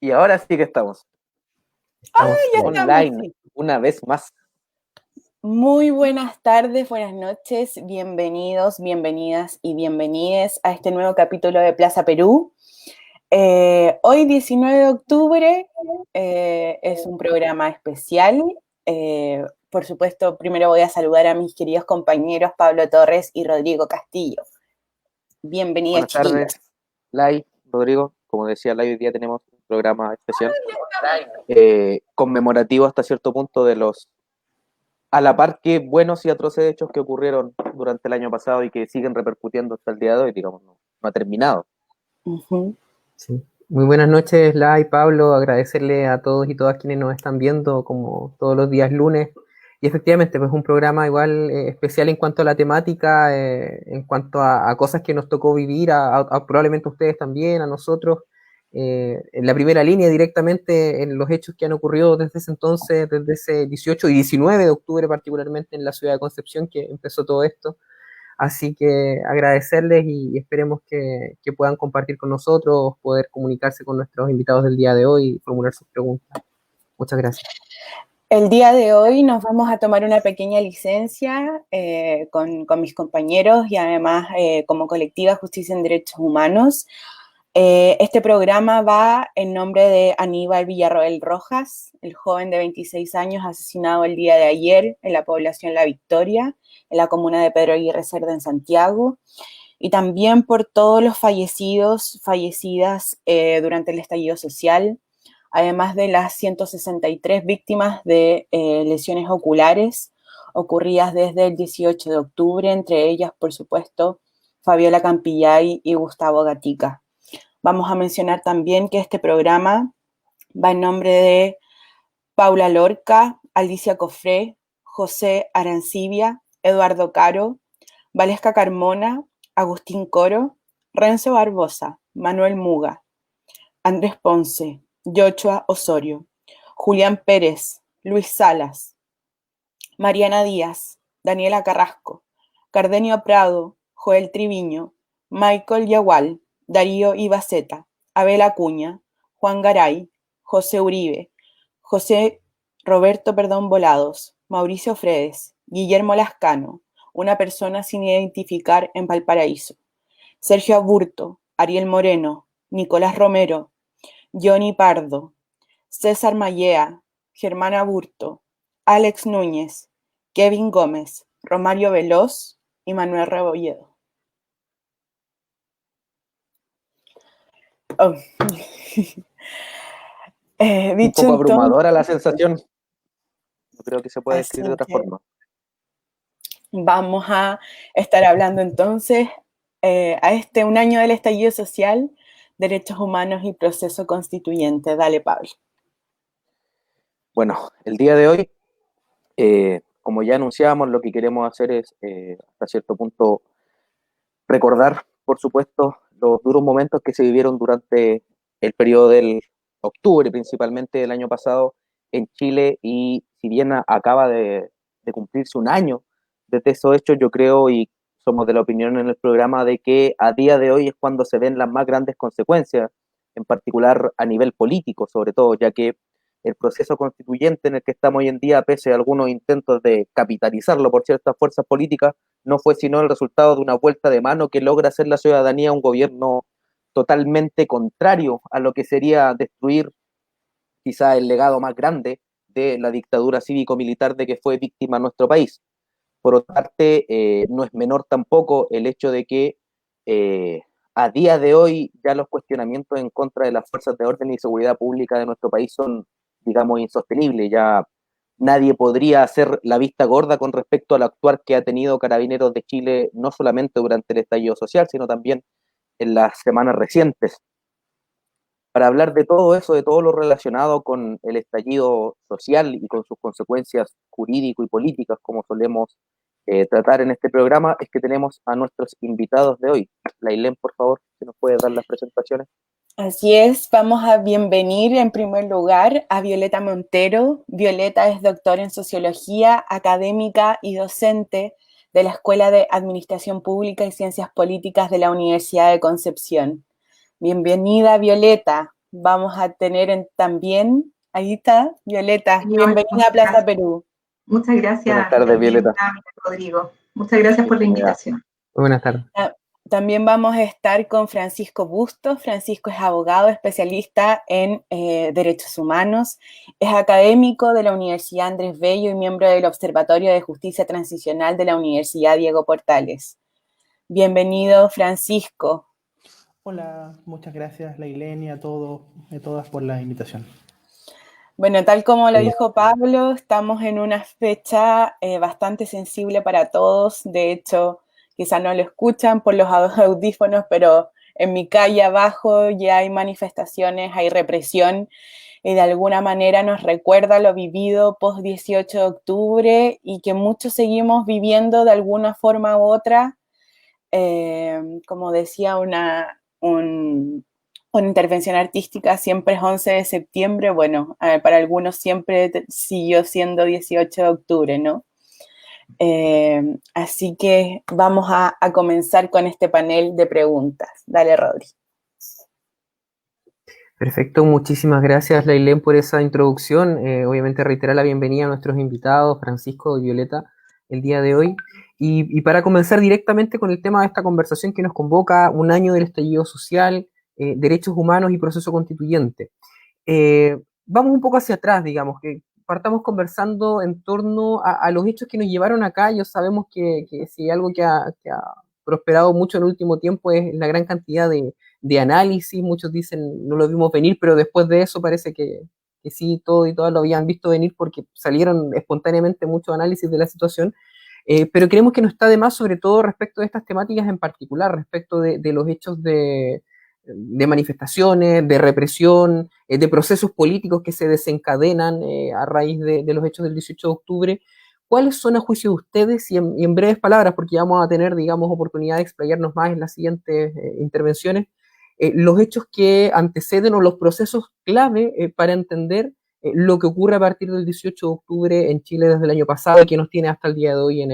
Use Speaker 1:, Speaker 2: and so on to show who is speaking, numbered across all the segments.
Speaker 1: Y ahora sí que estamos
Speaker 2: Ya estamos,
Speaker 1: online
Speaker 2: sí.
Speaker 1: una vez más.
Speaker 2: Muy buenas tardes, buenas noches, bienvenidos, bienvenidas y bienvenides a este nuevo capítulo de Plaza Perú. Hoy, 19 de octubre, es un programa especial. Por supuesto, primero voy a saludar a mis queridos compañeros Pablo Torres y Rodrigo Castillo. Bienvenidos,
Speaker 1: Buenas tardes,
Speaker 2: chiquillos.
Speaker 1: Lai, Rodrigo. Como decía Lai, hoy día tenemos un programa especial conmemorativo hasta cierto punto de los, a la par que buenos y atroces hechos que ocurrieron durante el año pasado y que siguen repercutiendo hasta el día de hoy, digamos, no ha terminado.
Speaker 2: Ujú.
Speaker 3: Sí. Muy buenas noches, La y Pablo. Agradecerle a todos y todas quienes nos están viendo, como todos los días lunes. Y efectivamente, pues un programa igual especial en cuanto a la temática, en cuanto a cosas que nos tocó vivir, probablemente a ustedes también, a nosotros, en la primera línea directamente en los hechos que han ocurrido desde ese entonces, desde ese 18 y 19 de octubre particularmente en la ciudad de Concepción, que empezó todo esto. Así que agradecerles y esperemos que puedan compartir con nosotros, poder comunicarse con nuestros invitados del día de hoy y formular sus preguntas. Muchas gracias.
Speaker 2: El día de hoy nos vamos a tomar una pequeña licencia con mis compañeros y además como colectiva Justicia en Derechos Humanos. Este programa va en nombre de Aníbal Villarroel Rojas, el joven de 26 años asesinado el día de ayer en la población La Victoria, en la comuna de Pedro Aguirre Cerda, en Santiago, y también por todos los fallecidas durante el estallido social, además de las 163 víctimas de lesiones oculares ocurridas desde el 18 de octubre, entre ellas, por supuesto, Fabiola Campillay y Gustavo Gatica. Vamos a mencionar también que este programa va en nombre de Paula Lorca, Alicia Cofré, José Arancibia, Eduardo Caro, Valesca Carmona, Agustín Coro, Renzo Barbosa, Manuel Muga, Andrés Ponce, Yochoa Osorio, Julián Pérez, Luis Salas, Mariana Díaz, Daniela Carrasco, Cardenio Prado, Joel Triviño, Michael Yagual, Darío Ibaceta, Abel Acuña, Juan Garay, José Uribe, José Roberto Volados, Mauricio Fredes, Guillermo Lascano, una persona sin identificar en Valparaíso, Sergio Aburto, Ariel Moreno, Nicolás Romero, Johnny Pardo, César Mallea, Germán Aburto, Alex Núñez, Kevin Gómez, Romario Veloz y Manuel Rebolledo. Oh.
Speaker 1: Un
Speaker 2: Dicho
Speaker 1: poco
Speaker 2: entonces,
Speaker 1: abrumadora la sensación, no creo que se pueda
Speaker 2: así
Speaker 1: describir de otra
Speaker 2: que
Speaker 1: forma.
Speaker 2: vamos a estar hablando entonces a un año del estallido social, derechos humanos y proceso constituyente. Dale, Pablo.
Speaker 1: Bueno, el día de hoy, como ya anunciábamos, lo que queremos hacer es, hasta cierto punto, recordar, por supuesto, los duros momentos que se vivieron durante el periodo del octubre, principalmente del año pasado, en Chile, y si bien acaba de cumplirse un año desde esos hechos, yo creo, y somos de la opinión en el programa, de que a día de hoy es cuando se ven las más grandes consecuencias, en particular a nivel político, sobre todo, ya que el proceso constituyente en el que estamos hoy en día, pese a algunos intentos de capitalizarlo por ciertas fuerzas políticas, no fue sino el resultado de una vuelta de mano que logra hacer la ciudadanía un gobierno totalmente contrario a lo que sería destruir quizá el legado más grande de la dictadura cívico-militar de que fue víctima nuestro país. Por otra parte, no es menor tampoco el hecho de que a día de hoy ya los cuestionamientos en contra de las fuerzas de orden y seguridad pública de nuestro país son, digamos, insostenibles. Ya nadie podría hacer la vista gorda con respecto al actuar que ha tenido Carabineros de Chile, no solamente durante el estallido social, sino también en las semanas recientes. Para hablar de todo eso, de todo lo relacionado con el estallido social y con sus consecuencias jurídico y políticas, como solemos tratar en este programa, es que tenemos a nuestros invitados de hoy. Lailén, por favor, si nos puede dar las presentaciones.
Speaker 2: Así es, vamos a bienvenir en primer lugar a Violeta Montero. Violeta es doctora en Sociología, académica y docente de la Escuela de Administración Pública y Ciencias Políticas de la Universidad de Concepción. Bienvenida, Violeta. vamos a tener también, ahí está, Violeta,
Speaker 4: Sí,
Speaker 2: bienvenida a Plaza Perú.
Speaker 4: Muchas gracias.
Speaker 1: Buenas tardes, Violeta.
Speaker 4: Rodrigo. Muchas gracias por la invitación.
Speaker 3: Buenas tardes.
Speaker 2: También vamos a estar con Francisco Bustos. Francisco es abogado especialista en derechos humanos, es académico de la Universidad Andrés Bello y miembro del Observatorio de Justicia Transicional de la Universidad Diego Portales. Bienvenido, Francisco.
Speaker 5: Hola, muchas gracias, Lailén, y a todos y todas por la invitación.
Speaker 2: Bueno, tal como lo dijo Pablo, estamos en una fecha bastante sensible para todos. De hecho, quizás no lo escuchan por los audífonos, pero en mi calle abajo ya hay manifestaciones, hay represión, y de alguna manera nos recuerda lo vivido post 18 de octubre y que muchos seguimos viviendo de alguna forma u otra. Como decía una intervención artística, siempre es 11 de septiembre, bueno, para algunos siempre siguió siendo 18 de octubre, ¿no? Así que vamos a comenzar con este panel de preguntas. Dale, Rodri.
Speaker 3: Perfecto, muchísimas gracias, Lailén, por esa introducción. Obviamente reiterar la bienvenida a nuestros invitados, Francisco y Violeta, el día de hoy. Y para comenzar directamente con el tema de esta conversación que nos convoca, un año del estallido social, derechos humanos y proceso constituyente. Vamos un poco hacia atrás, digamos, que partamos conversando en torno a los hechos que nos llevaron acá. Yo sabemos que si hay algo que ha prosperado mucho en el último tiempo es la gran cantidad de análisis. Muchos dicen no lo vimos venir, pero después de eso parece que sí, todo y todas lo habían visto venir porque salieron espontáneamente muchos análisis de la situación. Pero creemos que no está de más, sobre todo respecto de estas temáticas en particular, respecto de los hechos de manifestaciones, de represión, de procesos políticos que se desencadenan a raíz de los hechos del 18 de octubre. ¿Cuáles son, a juicio de ustedes, y en breves palabras, porque ya vamos a tener, digamos, oportunidad de explayarnos más en las siguientes intervenciones, los hechos que anteceden o los procesos clave para entender lo que ocurre a partir del 18 de octubre en Chile desde el año pasado y que nos tiene hasta el día de hoy en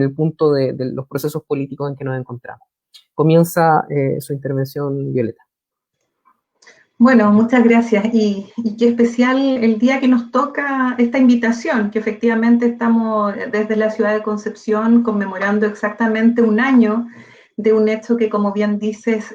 Speaker 3: el punto de los procesos políticos en que nos encontramos? Comienza su intervención, Violeta.
Speaker 4: Bueno, muchas gracias. Y qué especial el día que nos toca esta invitación, que efectivamente estamos desde la ciudad de Concepción conmemorando exactamente un año de un hecho que, como bien dices,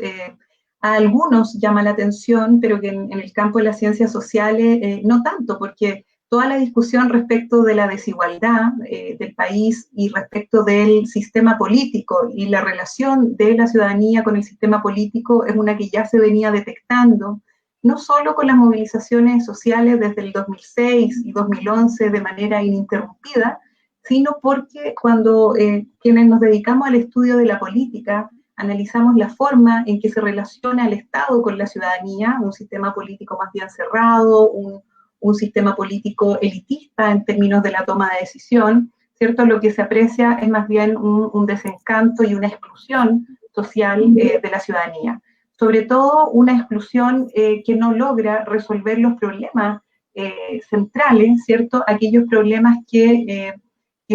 Speaker 4: a algunos llama la atención, pero que en el campo de las ciencias sociales no tanto, porque toda la discusión respecto de la desigualdad del país y respecto del sistema político y la relación de la ciudadanía con el sistema político es una que ya se venía detectando, no solo con las movilizaciones sociales desde el 2006 y 2011 de manera ininterrumpida, sino porque cuando quienes nos dedicamos al estudio de la política analizamos la forma en que se relaciona el Estado con la ciudadanía, un sistema político más bien cerrado, un sistema político elitista en términos de la toma de decisión, ¿cierto? Lo que se aprecia es más bien un desencanto y una exclusión social de la ciudadanía. Sobre todo una exclusión que no logra resolver los problemas centrales, ¿cierto? Aquellos problemas que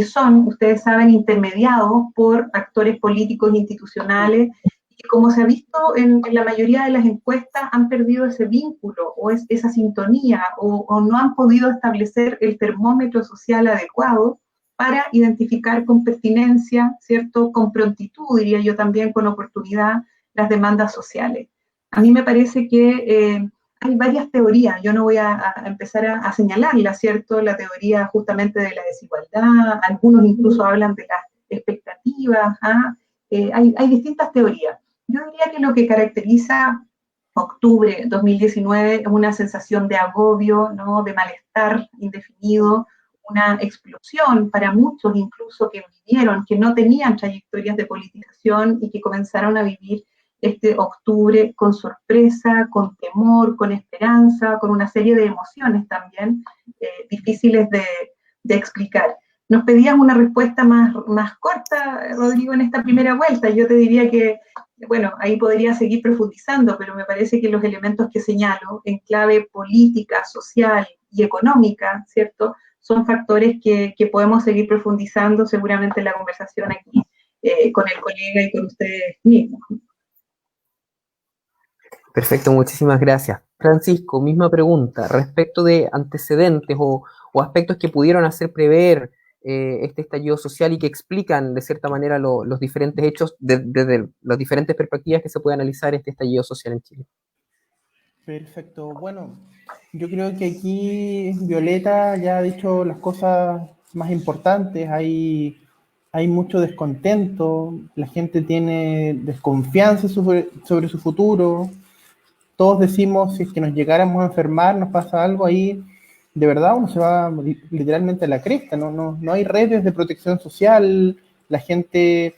Speaker 4: son, ustedes saben, intermediados por actores políticos institucionales, que como se ha visto en la mayoría de las encuestas han perdido ese vínculo o esa sintonía o no han podido establecer el termómetro social adecuado para identificar con pertinencia, ¿cierto? Con prontitud, diría yo también, con oportunidad, las demandas sociales. A mí me parece que hay varias teorías, yo no voy a empezar a señalarlas, ¿cierto? La teoría justamente de la desigualdad, algunos incluso hablan de las expectativas, hay distintas teorías. Yo diría que lo que caracteriza octubre 2019 es una sensación de agobio, ¿no? De malestar indefinido, una explosión para muchos incluso que vivieron, que no tenían trayectorias de politización y que comenzaron a vivir este octubre con sorpresa, con temor, con esperanza, con una serie de emociones también difíciles de explicar. Nos pedías una respuesta más corta, Rodrigo, en esta primera vuelta. Yo te diría que, bueno, ahí podría seguir profundizando, pero me parece que los elementos que señalo en clave política, social y económica, ¿cierto?, son factores que podemos seguir profundizando seguramente en la conversación aquí con el colega y con ustedes mismos.
Speaker 3: Perfecto, muchísimas gracias. Francisco, misma pregunta, respecto de antecedentes o aspectos que pudieron hacer prever este estallido social y que explican de cierta manera los diferentes hechos desde las diferentes perspectivas que se puede analizar este estallido social en Chile.
Speaker 5: Perfecto. Bueno, yo creo que aquí Violeta ya ha dicho las cosas más importantes. Hay mucho descontento, la gente tiene desconfianza sobre su futuro. Todos decimos, si es que nos llegáramos a enfermar, nos pasa algo ahí, de verdad uno se va literalmente a la cresta. No hay redes de protección social, la gente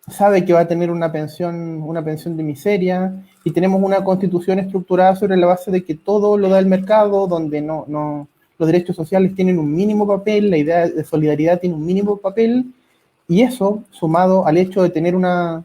Speaker 5: sabe que va a tener una pensión de miseria, y tenemos una constitución estructurada sobre la base de que todo lo da el mercado, donde los derechos sociales tienen un mínimo papel, la idea de solidaridad tiene un mínimo papel, y eso, sumado al hecho de tener una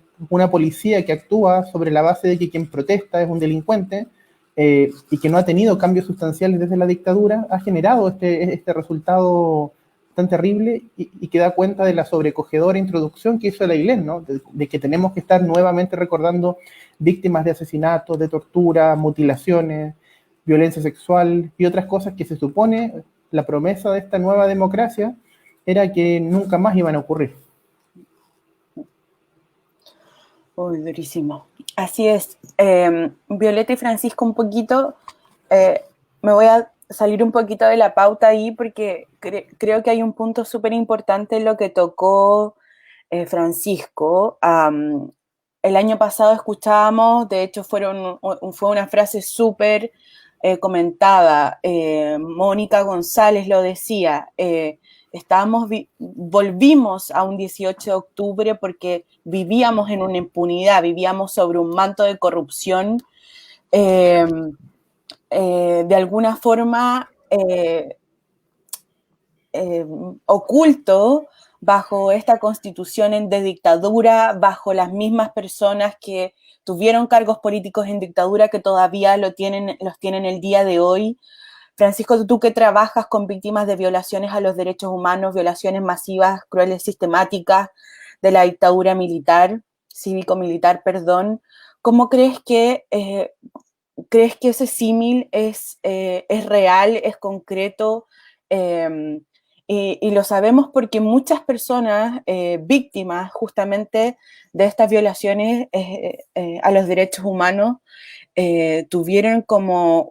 Speaker 5: policía que actúa sobre la base de que quien protesta es un delincuente, y que no ha tenido cambios sustanciales desde la dictadura, ha generado este resultado tan terrible, y que da cuenta de la sobrecogedora introducción que hizo la ILEN, ¿no? De que tenemos que estar nuevamente recordando víctimas de asesinatos, de tortura, mutilaciones, violencia sexual y otras cosas que se supone la promesa de esta nueva democracia era que nunca más iban a ocurrir.
Speaker 2: Uy, durísimo. Así es. Violeta y Francisco, un poquito, me voy a salir un poquito de la pauta ahí porque creo que hay un punto súper importante en lo que tocó Francisco. El año pasado escuchábamos, de hecho fue una frase súper comentada, Mónica González lo decía, volvimos a un 18 de octubre porque vivíamos en una impunidad, vivíamos sobre un manto de corrupción, de alguna forma oculto bajo esta constitución de dictadura, bajo las mismas personas que tuvieron cargos políticos en dictadura que todavía los tienen el día de hoy. Francisco, tú que trabajas con víctimas de violaciones a los derechos humanos, violaciones masivas, crueles, sistemáticas de la dictadura militar, cívico-militar, perdón, ¿cómo crees que ese símil es real, es concreto? Y lo sabemos porque muchas personas víctimas justamente de estas violaciones a los derechos humanos tuvieron como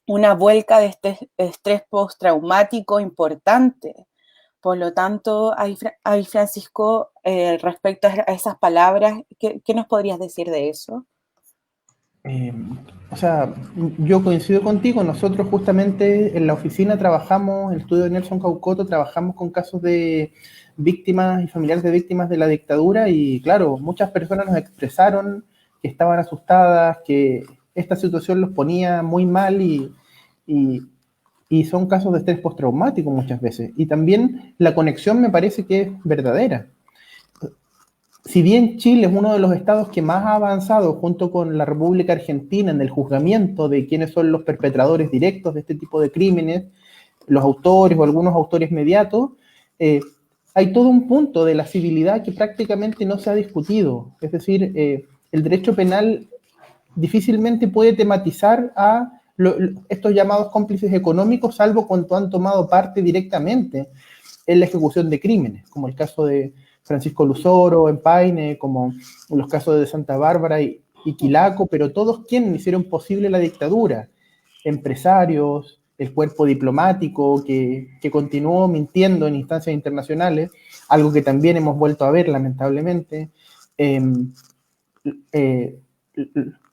Speaker 2: una vuelta de estrés postraumático importante. Por lo tanto, ahí Francisco, respecto a esas palabras, ¿qué nos podrías decir de eso?
Speaker 5: O sea, yo coincido contigo. Nosotros justamente en la oficina trabajamos, en el estudio de Nelson Caucoto, trabajamos con casos de víctimas y familiares de víctimas de la dictadura, y claro, muchas personas nos expresaron que estaban asustadas, que esta situación los ponía muy mal, y son casos de estrés postraumático muchas veces. Y también la conexión me parece que es verdadera. Si bien Chile es uno de los estados que más ha avanzado junto con la República Argentina en el juzgamiento de quiénes son los perpetradores directos de este tipo de crímenes, los autores o algunos autores mediatos, hay todo un punto de la civilidad que prácticamente no se ha discutido. Es decir, el derecho penal difícilmente puede tematizar a estos llamados cómplices económicos, salvo cuando han tomado parte directamente en la ejecución de crímenes, como el caso de Francisco Luzoro en Paine, como los casos de Santa Bárbara y Quilaco, pero todos quienes hicieron posible la dictadura, empresarios, el cuerpo diplomático que continuó mintiendo en instancias internacionales, algo que también hemos vuelto a ver lamentablemente,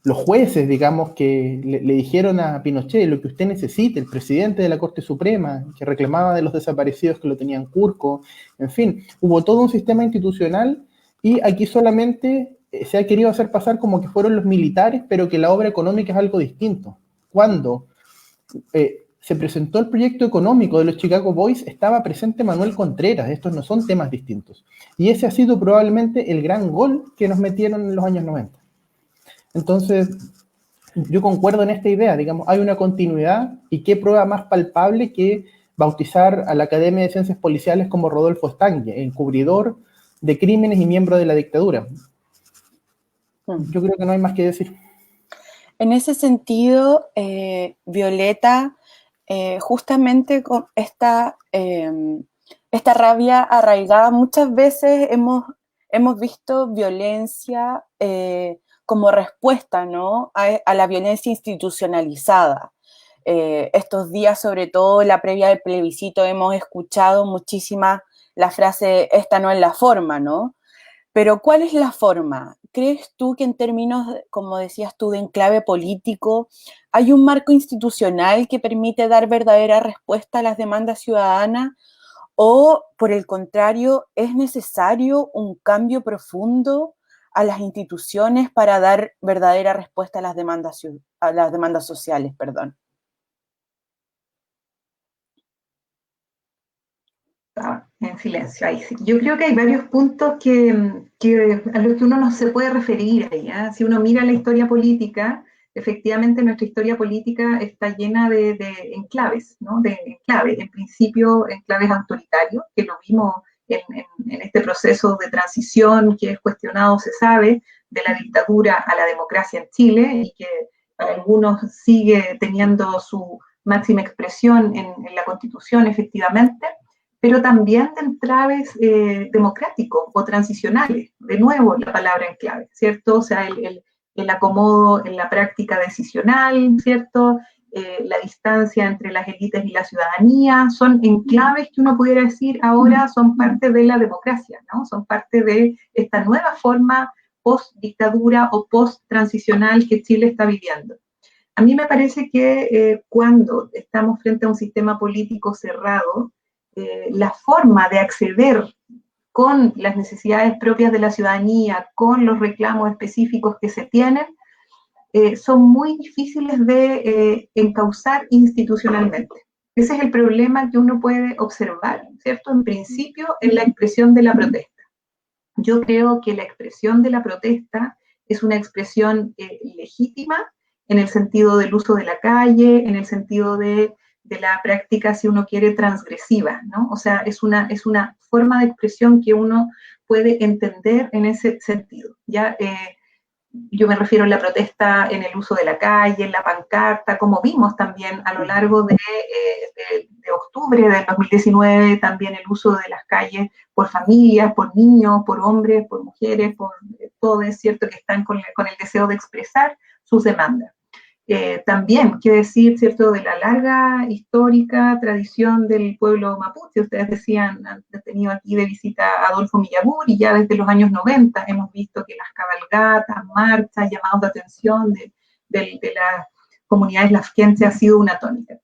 Speaker 5: los jueces, digamos, que le dijeron a Pinochet lo que usted necesite, el presidente de la Corte Suprema, que reclamaba de los desaparecidos que lo tenían Curco, en fin, hubo todo un sistema institucional, y aquí solamente se ha querido hacer pasar como que fueron los militares, pero que la obra económica es algo distinto. Cuando se presentó el proyecto económico de los Chicago Boys, estaba presente Manuel Contreras. Estos no son temas distintos. Y ese ha sido probablemente el gran gol que nos metieron en los años 90. Entonces, yo concuerdo en esta idea, digamos, hay una continuidad, y qué prueba más palpable que bautizar a la Academia de Ciencias Policiales como Rodolfo Stange, encubridor de crímenes y miembro de la dictadura. Yo creo que no hay más que decir.
Speaker 2: En ese sentido, Violeta, justamente con esta rabia arraigada, muchas veces hemos visto violencia como respuesta, ¿no?, a la violencia institucionalizada. Estos días, sobre todo la previa del plebiscito, hemos escuchado muchísima la frase, esta no es la forma, ¿no? Pero ¿cuál es la forma? ¿Crees tú que en términos, como decías tú, de enclave político, hay un marco institucional que permite dar verdadera respuesta a las demandas ciudadanas? ¿O, por el contrario, es necesario un cambio profundo a las instituciones para dar verdadera respuesta a las demandas sociales, perdón?
Speaker 4: En silencio, ahí sí. Yo creo que hay varios puntos a los que uno no se puede referir ahí, ¿eh? Si uno mira la historia política, efectivamente nuestra historia política está llena de enclaves, ¿no? De enclaves, en principio enclaves autoritarios, que lo vimos en este proceso de transición que es cuestionado, se sabe, de la dictadura a la democracia en Chile, y que para algunos sigue teniendo su máxima expresión en la Constitución, efectivamente, pero también de enclaves democráticos o transicionales. De nuevo, la palabra enclave, ¿cierto? O sea, el acomodo en la práctica decisional, ¿cierto? La distancia entre las élites y la ciudadanía, son enclaves que uno pudiera decir ahora son parte de la democracia, ¿no? Son parte de esta nueva forma post-dictadura o post-transicional que Chile está viviendo. A mí me parece que cuando estamos frente a un sistema político cerrado, la forma de acceder con las necesidades propias de la ciudadanía, con los reclamos específicos que se tienen, son muy difíciles de encauzar institucionalmente. Ese es el problema que uno puede observar, ¿cierto? En principio, en la expresión de la protesta. Yo creo que la expresión de la protesta es una expresión legítima en el sentido del uso de la calle, en el sentido de la práctica, si uno quiere, transgresiva, ¿no? O sea, es una forma de expresión que uno puede entender en ese sentido. Ya, yo me refiero a la protesta en el uso de la calle, en la pancarta, como vimos también a lo largo de octubre del 2019, también el uso de las calles por familias, por niños, por hombres, por mujeres, por todo, es cierto, que están con el deseo de expresar sus demandas. También, qué decir, ¿cierto?, de la larga histórica tradición del pueblo mapuche. Ustedes decían, han tenido aquí de visita a Adolfo Millagur, y ya desde los años 90 hemos visto que las cabalgatas, marchas, llamados de atención de las comunidades lafkense ha sido una tónica.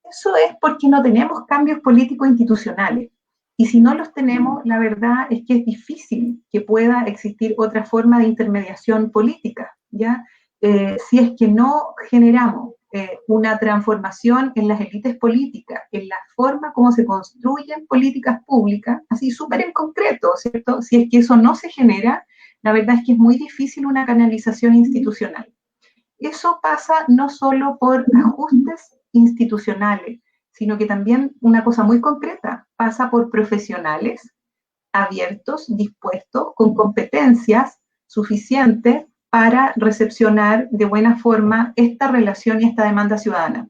Speaker 4: Eso es porque no tenemos cambios políticos institucionales. Y si no los tenemos, la verdad es que es difícil que pueda existir otra forma de intermediación política, ¿ya? Si es que no generamos una transformación en las élites políticas, en la forma como se construyen políticas públicas, así súper en concreto, ¿cierto? Si es que eso no se genera, la verdad es que es muy difícil una canalización institucional. Eso pasa no solo por ajustes institucionales, sino que también una cosa muy concreta, pasa por profesionales abiertos, dispuestos, con competencias suficientes para recepcionar de buena forma esta relación y esta demanda ciudadana.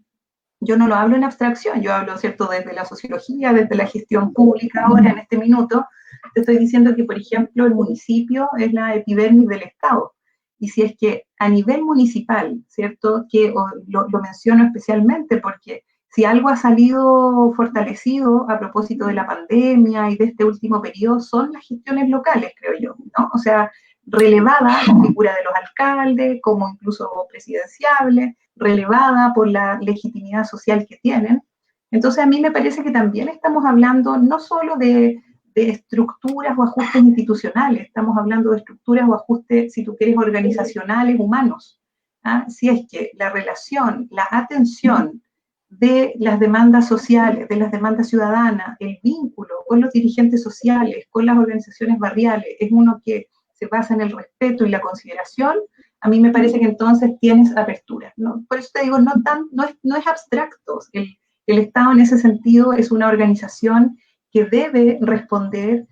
Speaker 4: Yo no lo hablo en abstracción, yo hablo, ¿cierto?, desde la sociología, desde la gestión pública. Ahora, en este minuto, te estoy diciendo que, por ejemplo, el municipio es la epidermis del Estado. Y si es que a nivel municipal, ¿cierto?, que lo menciono especialmente porque si algo ha salido fortalecido a propósito de la pandemia y de este último periodo son las gestiones locales, creo yo, ¿no? O sea, relevada la figura de los alcaldes, como incluso presidenciable, relevada por la legitimidad social que tienen. Entonces, a mí me parece que también estamos hablando no solo de estructuras o ajustes institucionales, estamos hablando de estructuras o ajustes, si tú quieres, organizacionales, humanos. ¿Ah? Si es que la relación, la atención de las demandas sociales, de las demandas ciudadanas, el vínculo con los dirigentes sociales, con las organizaciones barriales, es uno que se basa en el respeto y la consideración, a mí me parece que entonces tienes apertura, ¿no? Por eso te digo, no es abstracto. El Estado en ese sentido es una organización que debe responder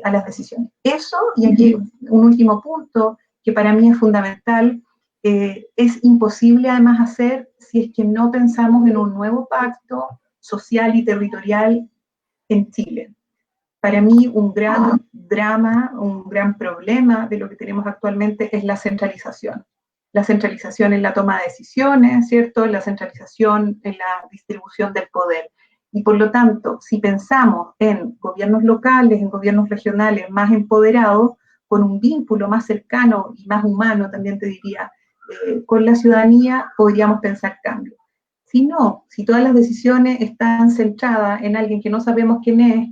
Speaker 4: a las decisiones. Eso, y aquí un último punto que para mí es fundamental, es imposible además hacer si es que no pensamos en un nuevo pacto social y territorial en Chile. Para mí un gran drama, un gran problema de lo que tenemos actualmente es la centralización. La centralización en la toma de decisiones, ¿cierto? La centralización en la distribución del poder. Y por lo tanto, si pensamos en gobiernos locales, en gobiernos regionales más empoderados, con un vínculo más cercano y más humano, también te diría, con la ciudadanía, podríamos pensar cambios. Si no, si todas las decisiones están centradas en alguien que no sabemos quién es,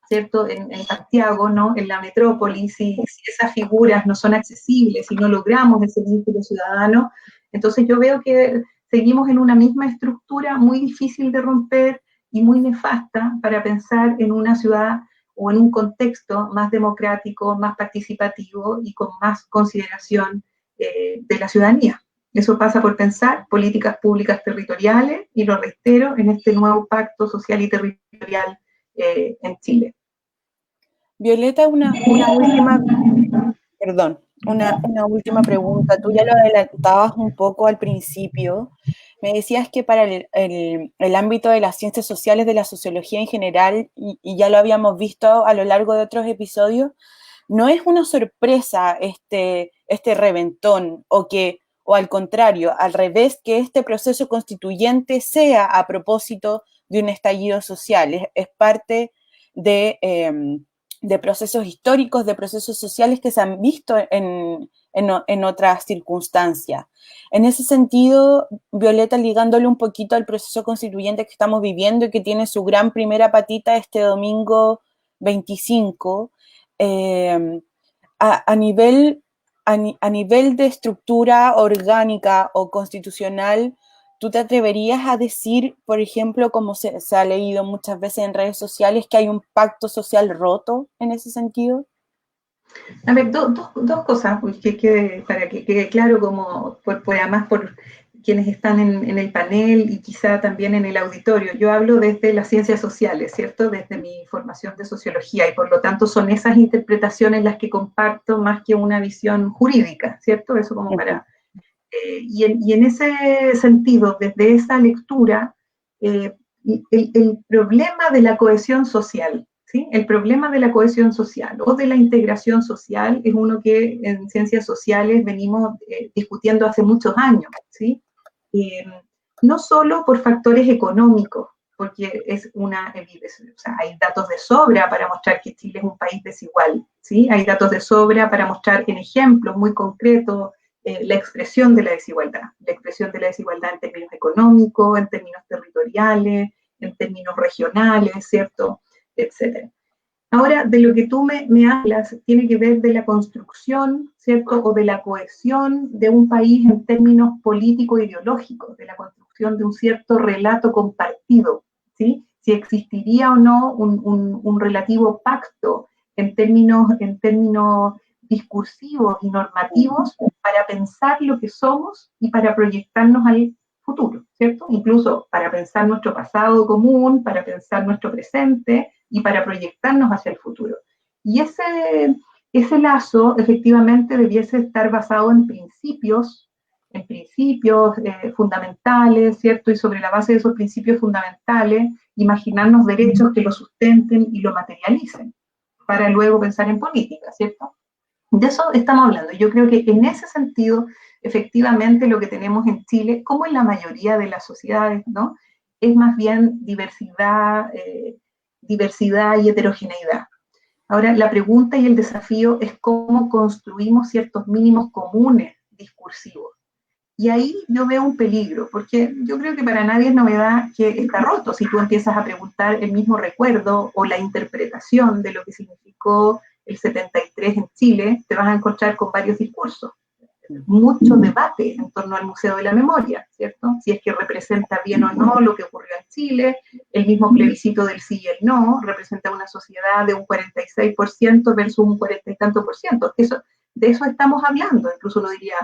Speaker 4: ¿cierto? En Santiago, ¿no? En la metrópoli, si esas figuras no son accesibles, si no logramos ese vínculo ciudadano, entonces yo veo que seguimos en una misma estructura muy difícil de romper y muy nefasta para pensar en una ciudad o en un contexto más democrático, más participativo y con más consideración de la ciudadanía. Eso pasa por pensar políticas públicas territoriales, y lo reitero, en este nuevo pacto social y territorial en Chile.
Speaker 2: Violeta, una última pregunta. Tú ya lo adelantabas un poco al principio. Me decías que para el ámbito de las ciencias sociales, de la sociología en general, y ya lo habíamos visto a lo largo de otros episodios, no es una sorpresa este reventón, o al contrario, al revés, que este proceso constituyente sea a propósito de un estallido social. Es parte de procesos históricos, de procesos sociales que se han visto en otras circunstancias. En ese sentido, Violeta, ligándole un poquito al proceso constituyente que estamos viviendo y que tiene su gran primera patita este domingo 25, a nivel de estructura orgánica o constitucional, ¿tú te atreverías a decir, por ejemplo, como se ha leído muchas veces en redes sociales, que hay un pacto social roto en ese sentido?
Speaker 4: A ver, dos cosas para que quede claro, como además por quienes están en el panel y quizá también en el auditorio. Yo hablo desde las ciencias sociales, ¿cierto? Desde mi formación de sociología, y por lo tanto son esas interpretaciones las que comparto más que una visión jurídica, ¿cierto? Eso como para... y en ese sentido, desde esa lectura, el problema de la cohesión social, ¿sí? El problema de la cohesión social o de la integración social es uno que en ciencias sociales venimos discutiendo hace muchos años, ¿sí? No solo por factores económicos, porque hay datos de sobra para mostrar que Chile es un país desigual, ¿sí? Hay datos de sobra para mostrar en ejemplos muy concretos la expresión de la desigualdad en términos económicos, en términos territoriales, en términos regionales, ¿cierto?, etcétera. Ahora, de lo que tú me hablas tiene que ver de la construcción, ¿cierto?, o de la cohesión de un país en términos político-ideológicos, de la construcción de un cierto relato compartido, ¿sí? Si existiría o no un relativo pacto en términos discursivos y normativos para pensar lo que somos y para proyectarnos al futuro, ¿cierto? Incluso para pensar nuestro pasado común, para pensar nuestro presente y para proyectarnos hacia el futuro. Y ese lazo efectivamente debiese estar basado en principios fundamentales, ¿cierto? Y sobre la base de esos principios fundamentales, imaginarnos derechos que lo sustenten y lo materialicen, para luego pensar en política, ¿cierto? De eso estamos hablando. Yo creo que en ese sentido, efectivamente, lo que tenemos en Chile, como en la mayoría de las sociedades, ¿no?, es más bien diversidad y heterogeneidad. Ahora, la pregunta y el desafío es cómo construimos ciertos mínimos comunes discursivos. Y ahí yo veo un peligro, porque yo creo que para nadie es novedad que está roto. Si tú empiezas a preguntar el mismo recuerdo o la interpretación de lo que significó el 73 en Chile, te vas a encontrar con varios discursos. Mucho debate en torno al Museo de la Memoria, ¿cierto? Si es que representa bien o no lo que ocurrió en Chile. El mismo plebiscito del sí y el no representa una sociedad de un 46% versus un 40 y tanto por ciento. De eso estamos hablando. Incluso uno diría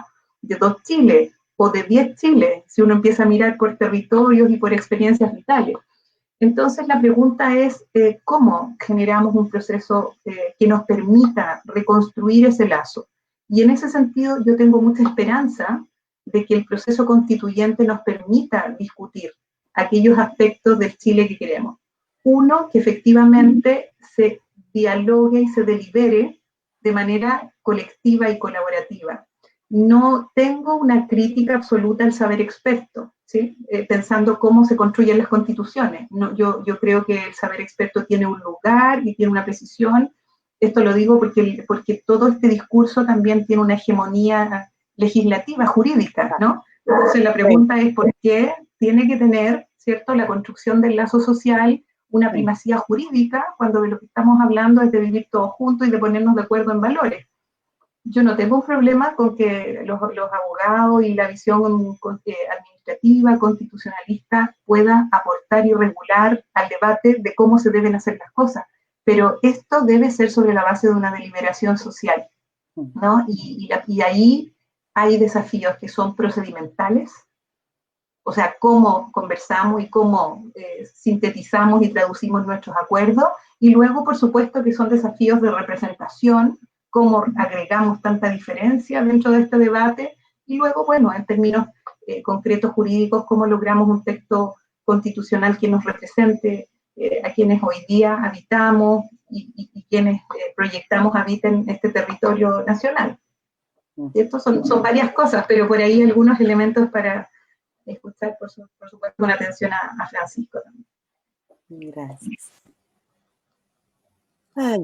Speaker 4: de 2 Chiles o de 10 Chiles, si uno empieza a mirar por territorios y por experiencias vitales. Entonces la pregunta es cómo generamos un proceso que nos permita reconstruir ese lazo. Y en ese sentido yo tengo mucha esperanza de que el proceso constituyente nos permita discutir aquellos aspectos del Chile que queremos. Uno, que efectivamente se dialogue y se delibere de manera colectiva y colaborativa. No tengo una crítica absoluta al saber experto, ¿sí? Pensando cómo se construyen las constituciones. No, yo creo que el saber experto tiene un lugar y tiene una precisión. Esto lo digo porque todo este discurso también tiene una hegemonía legislativa, jurídica, ¿no? Entonces la pregunta es por qué tiene que tener, ¿cierto?, la construcción del lazo social una primacía jurídica cuando de lo que estamos hablando es de vivir todos juntos y de ponernos de acuerdo en valores. Yo no tengo un problema con que los abogados y la visión administrativa, constitucionalista pueda aportar y regular al debate de cómo se deben hacer las cosas, pero esto debe ser sobre la base de una deliberación social, ¿no? Y ahí hay desafíos que son procedimentales, o sea, cómo conversamos y cómo sintetizamos y traducimos nuestros acuerdos, y luego, por supuesto, que son desafíos de representación, cómo agregamos tanta diferencia dentro de este debate, y luego, bueno, en términos concretos jurídicos, cómo logramos un texto constitucional que nos represente a quienes hoy día habitamos y quienes proyectamos habiten este territorio nacional. Y estos son varias cosas, pero por ahí algunos elementos para escuchar, por supuesto, con atención a Francisco también.
Speaker 2: Gracias. Ya.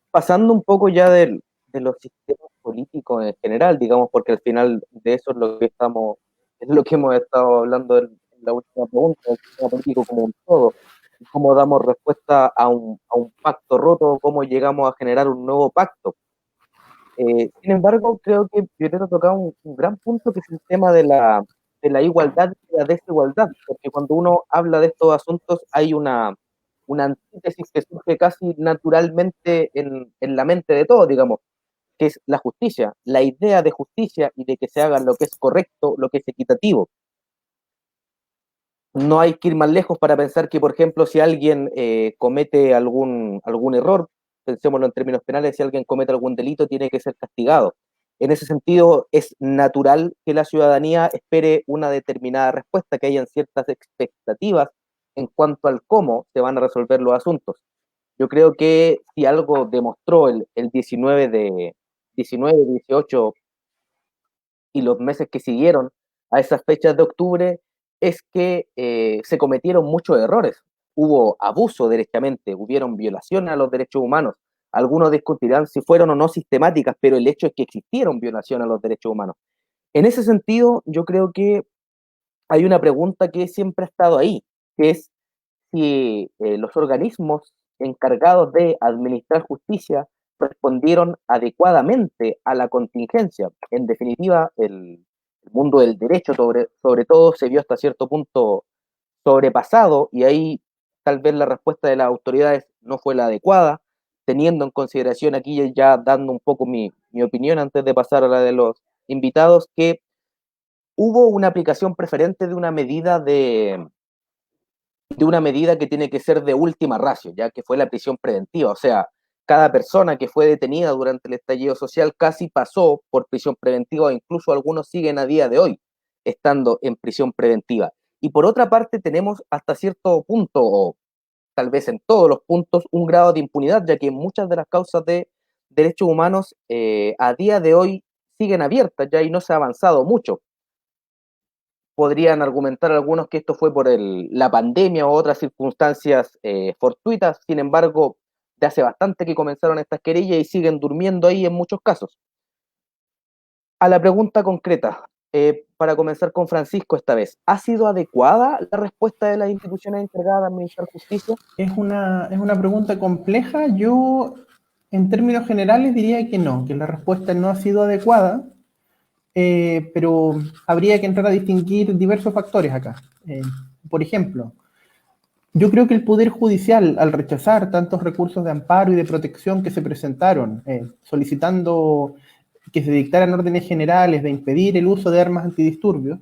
Speaker 1: Pasando un poco ya de los sistemas políticos en general, digamos, porque al final de eso es lo que hemos estado hablando en la última pregunta, el sistema político como un todo, cómo damos respuesta a un pacto roto, cómo llegamos a generar un nuevo pacto. Sin embargo, creo que Violeta ha tocado un gran punto, que es el tema de la igualdad y la desigualdad, porque cuando uno habla de estos asuntos hay una antítesis que surge casi naturalmente en la mente de todos, digamos, que es la justicia, la idea de justicia y de que se haga lo que es correcto, lo que es equitativo. No hay que ir más lejos para pensar que, por ejemplo, si alguien comete algún error, pensémoslo en términos penales, si alguien comete algún delito, tiene que ser castigado. En ese sentido, es natural que la ciudadanía espere una determinada respuesta, que hayan ciertas expectativas en cuanto al cómo se van a resolver los asuntos. Yo creo que si algo demostró el 19, 18 y los meses que siguieron a esas fechas de octubre, es que se cometieron muchos errores. Hubo abuso derechamente, hubieron violaciones a los derechos humanos. Algunos discutirán si fueron o no sistemáticas, pero el hecho es que existieron violaciones a los derechos humanos. En ese sentido, yo creo que hay una pregunta que siempre ha estado ahí, que es si los organismos encargados de administrar justicia respondieron adecuadamente a la contingencia. En definitiva, el mundo del derecho, sobre todo, se vio hasta cierto punto sobrepasado, y ahí tal vez la respuesta de las autoridades no fue la adecuada, teniendo en consideración aquí, ya dando un poco mi opinión antes de pasar a la de los invitados, que hubo una aplicación preferente de una medida que tiene que ser de última ratio, ya que fue la prisión preventiva. O sea, cada persona que fue detenida durante el estallido social casi pasó por prisión preventiva, o incluso algunos siguen a día de hoy estando en prisión preventiva. Y por otra parte, tenemos hasta cierto punto, o tal vez en todos los puntos, un grado de impunidad, ya que muchas de las causas de derechos humanos a día de hoy siguen abiertas ya, y no se ha avanzado mucho. Podrían argumentar algunos que esto fue por la pandemia o otras circunstancias fortuitas. Sin embargo, de hace bastante que comenzaron estas querellas y siguen durmiendo ahí en muchos casos. A la pregunta concreta, para comenzar con Francisco esta vez, ¿ha sido adecuada la respuesta de las instituciones encargadas de administrar justicia?
Speaker 5: Es una pregunta compleja. Yo, en términos generales, diría que no, que la respuesta no ha sido adecuada. Pero habría que entrar a distinguir diversos factores acá. Por ejemplo, yo creo que el Poder Judicial, al rechazar tantos recursos de amparo y de protección que se presentaron, solicitando que se dictaran órdenes generales de impedir el uso de armas antidisturbios,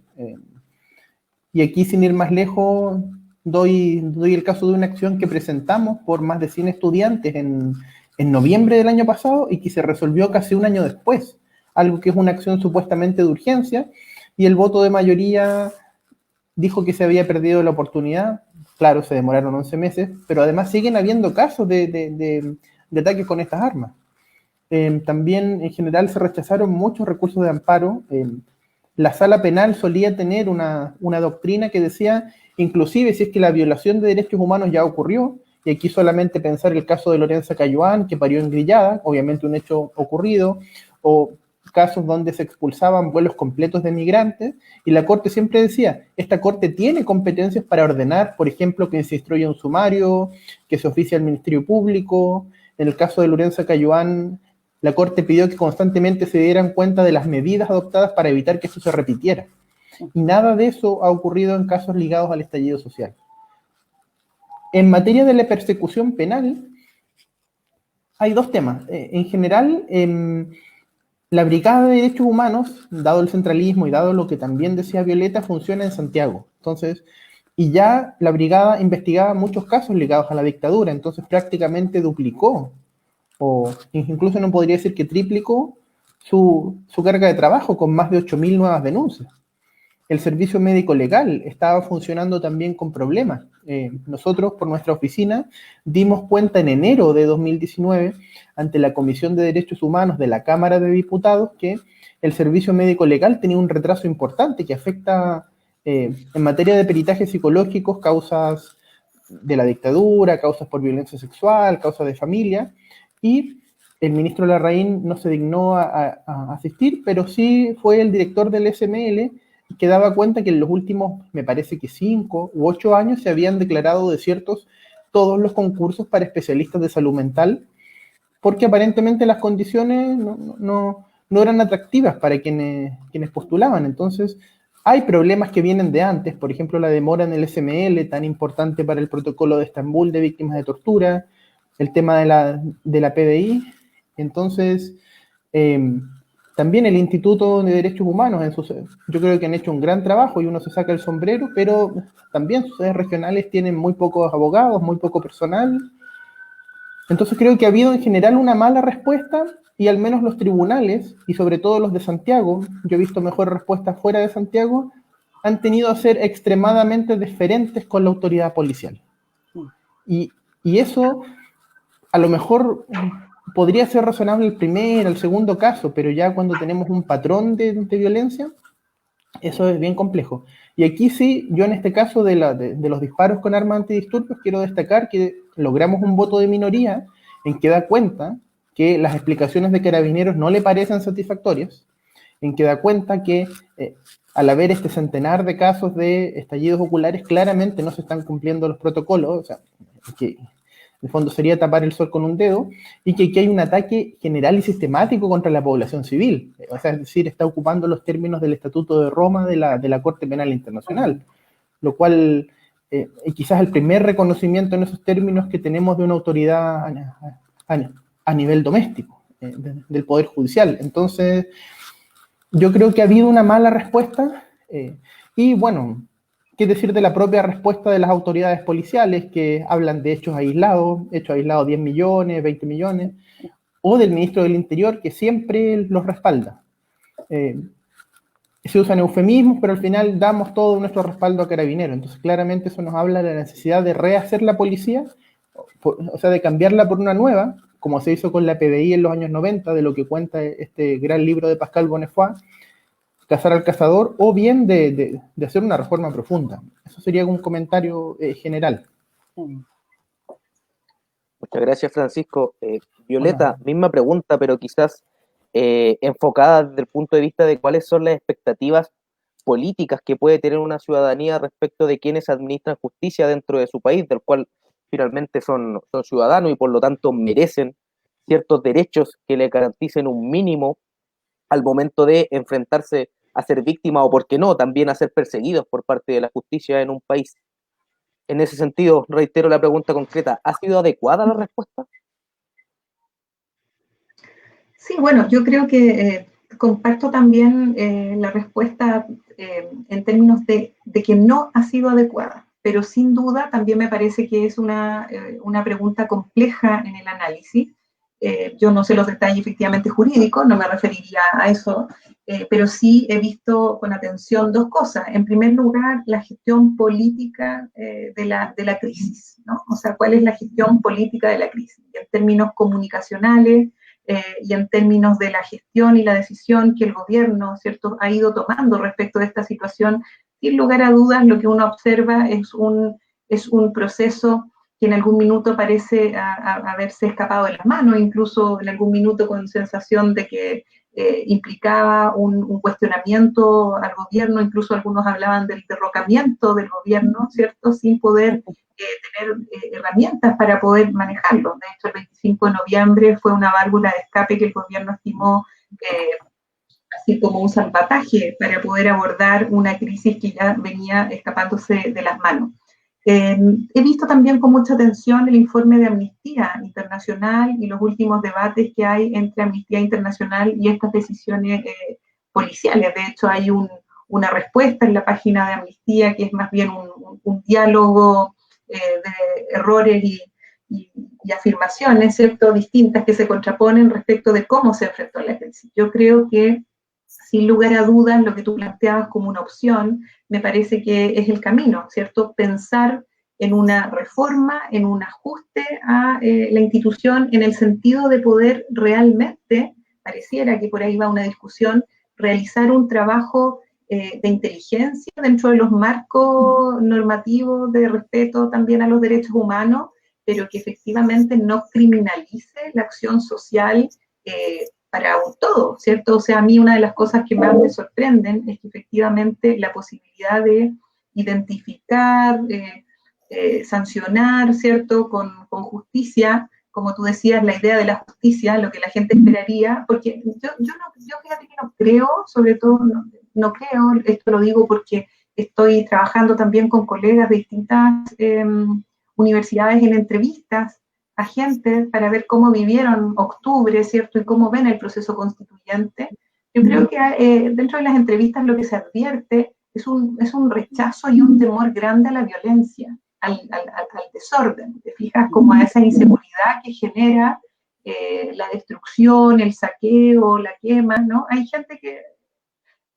Speaker 5: y aquí, sin ir más lejos, doy el caso de una acción que presentamos por más de 100 estudiantes en noviembre del año pasado y que se resolvió casi un año después, algo que es una acción supuestamente de urgencia, y el voto de mayoría dijo que se había perdido la oportunidad. Claro, se demoraron 11 meses, pero además siguen habiendo casos de ataques con estas armas. También en general se rechazaron muchos recursos de amparo. La sala penal solía tener una doctrina que decía, inclusive si es que la violación de derechos humanos ya ocurrió, y aquí solamente pensar el caso de Lorenza Cayuán, que parió en Grillada, obviamente un hecho ocurrido, o casos donde se expulsaban vuelos completos de migrantes, y la Corte siempre decía, esta Corte tiene competencias para ordenar, por ejemplo, que se instruya un sumario, que se oficie al Ministerio Público. En el caso de Lorenza Cayuán, la Corte pidió que constantemente se dieran cuenta de las medidas adoptadas para evitar que eso se repitiera. Y nada de eso ha ocurrido en casos ligados al estallido social. En materia de la persecución penal, hay dos temas. En general, la Brigada de Derechos Humanos, dado el centralismo y dado lo que también decía Violeta, funciona en Santiago. Entonces, y ya la Brigada investigaba muchos casos ligados a la dictadura, entonces prácticamente duplicó, o incluso no podría decir que triplicó su carga de trabajo con más de 8.000 nuevas denuncias. El servicio médico legal estaba funcionando también con problemas. Nosotros, por nuestra oficina, dimos cuenta en enero de 2019 ante la Comisión de Derechos Humanos de la Cámara de Diputados que el servicio médico legal tenía un retraso importante que afecta en materia de peritajes psicológicos, causas de la dictadura, causas por violencia sexual, causas de familia, y el ministro Larraín no se dignó a asistir, pero sí fue el director del SML que daba cuenta que en los últimos, me parece que 5 u 8 años, se habían declarado desiertos todos los concursos para especialistas de salud mental, porque aparentemente las condiciones no eran atractivas para quienes postulaban. Entonces, hay problemas que vienen de antes, por ejemplo, la demora en el SML, tan importante para el protocolo de Estambul de víctimas de tortura, el tema de la PDI. Entonces, también el Instituto de Derechos Humanos, yo creo que han hecho un gran trabajo y uno se saca el sombrero, pero también sus sedes regionales tienen muy pocos abogados, muy poco personal. Entonces creo que ha habido en general una mala respuesta y al menos los tribunales, y sobre todo los de Santiago, yo he visto mejor respuesta fuera de Santiago, han tenido a ser extremadamente deferentes con la autoridad policial. Y eso a lo mejor podría ser razonable el primer, el segundo caso, pero ya cuando tenemos un patrón de violencia, eso es bien complejo. Y aquí sí, yo en este caso de los disparos con armas antidisturbios, quiero destacar que logramos un voto de minoría en que da cuenta que las explicaciones de Carabineros no le parecen satisfactorias, en que da cuenta que al haber este centenar de casos de estallidos oculares, claramente no se están cumpliendo los protocolos, o sea, que en el fondo sería tapar el sol con un dedo, y que aquí hay un ataque general y sistemático contra la población civil, o sea, es decir, está ocupando los términos del Estatuto de Roma de la Corte Penal Internacional, lo cual quizás el primer reconocimiento en esos términos que tenemos de una autoridad a nivel doméstico, del Poder Judicial. Entonces, yo creo que ha habido una mala respuesta, y bueno, qué decir de la propia respuesta de las autoridades policiales que hablan de hechos aislados 10 millones, 20 millones, o del ministro del Interior que siempre los respalda. Se usan eufemismos, pero al final damos todo nuestro respaldo a Carabineros. Entonces claramente eso nos habla de la necesidad de rehacer la policía, o sea, de cambiarla por una nueva, como se hizo con la PDI en los años 90, de lo que cuenta este gran libro de Pascal Bonnefoy, Cazar al cazador, o bien de hacer una reforma profunda. Eso sería un comentario general.
Speaker 1: Muchas gracias, Francisco. Violeta, misma pregunta, pero quizás enfocada desde el punto de vista de cuáles son las expectativas políticas que puede tener una ciudadanía respecto de quienes administran justicia dentro de su país, del cual finalmente son ciudadanos y por lo tanto merecen ciertos derechos que le garanticen un mínimo al momento de enfrentarse a ser víctima o, por qué no, también a ser perseguidos por parte de la justicia en un país. En ese sentido, reitero la pregunta concreta, ¿ha sido adecuada la respuesta?
Speaker 4: Sí, bueno, yo creo que comparto también la respuesta en términos de que no ha sido adecuada, pero sin duda también me parece que es una pregunta compleja en el análisis. Yo no sé los detalles efectivamente jurídicos, no me referiría a eso, pero sí he visto con atención dos cosas. En primer lugar, la gestión política de la crisis, ¿no? O sea, ¿cuál es la gestión política de la crisis? En términos comunicacionales y en términos de la gestión y la decisión que el gobierno, ¿cierto?, ha ido tomando respecto de esta situación. Sin lugar a dudas, lo que uno observa es un proceso que en algún minuto parece haberse escapado de las manos, incluso en algún minuto con sensación de que implicaba un cuestionamiento al gobierno, incluso algunos hablaban del derrocamiento del gobierno, ¿cierto?, sin poder tener herramientas para poder manejarlo. De hecho, el 25 de noviembre fue una válvula de escape que el gobierno estimó así como un salvataje para poder abordar una crisis que ya venía escapándose de las manos. He visto también con mucha atención el informe de Amnistía Internacional y los últimos debates que hay entre Amnistía Internacional y estas decisiones policiales. De hecho, hay una respuesta en la página de Amnistía que es más bien un diálogo de errores y afirmaciones, ¿cierto?, distintas que se contraponen respecto de cómo se enfrentó la crisis. Yo creo que, sin lugar a dudas, lo que tú planteabas como una opción, me parece que es el camino, ¿cierto? Pensar en una reforma, en un ajuste a la institución, en el sentido de poder realmente, pareciera que por ahí va una discusión, realizar un trabajo de inteligencia dentro de los marcos normativos de respeto también a los derechos humanos, pero que efectivamente no criminalice la acción social para un todo, ¿cierto? O sea, a mí una de las cosas que más me sorprenden es que efectivamente la posibilidad de identificar, sancionar, ¿cierto?, con justicia, como tú decías, la idea de la justicia, lo que la gente esperaría, porque yo fíjate que no creo, sobre todo no creo, esto lo digo porque estoy trabajando también con colegas de distintas universidades en entrevistas a gente para ver cómo vivieron octubre, ¿cierto?, y cómo ven el proceso constituyente. Yo creo que dentro de las entrevistas lo que se advierte es un rechazo y un temor grande a la violencia, al desorden, ¿te fijas? Como a esa inseguridad que genera la destrucción, el saqueo, la quema, ¿no? Hay gente que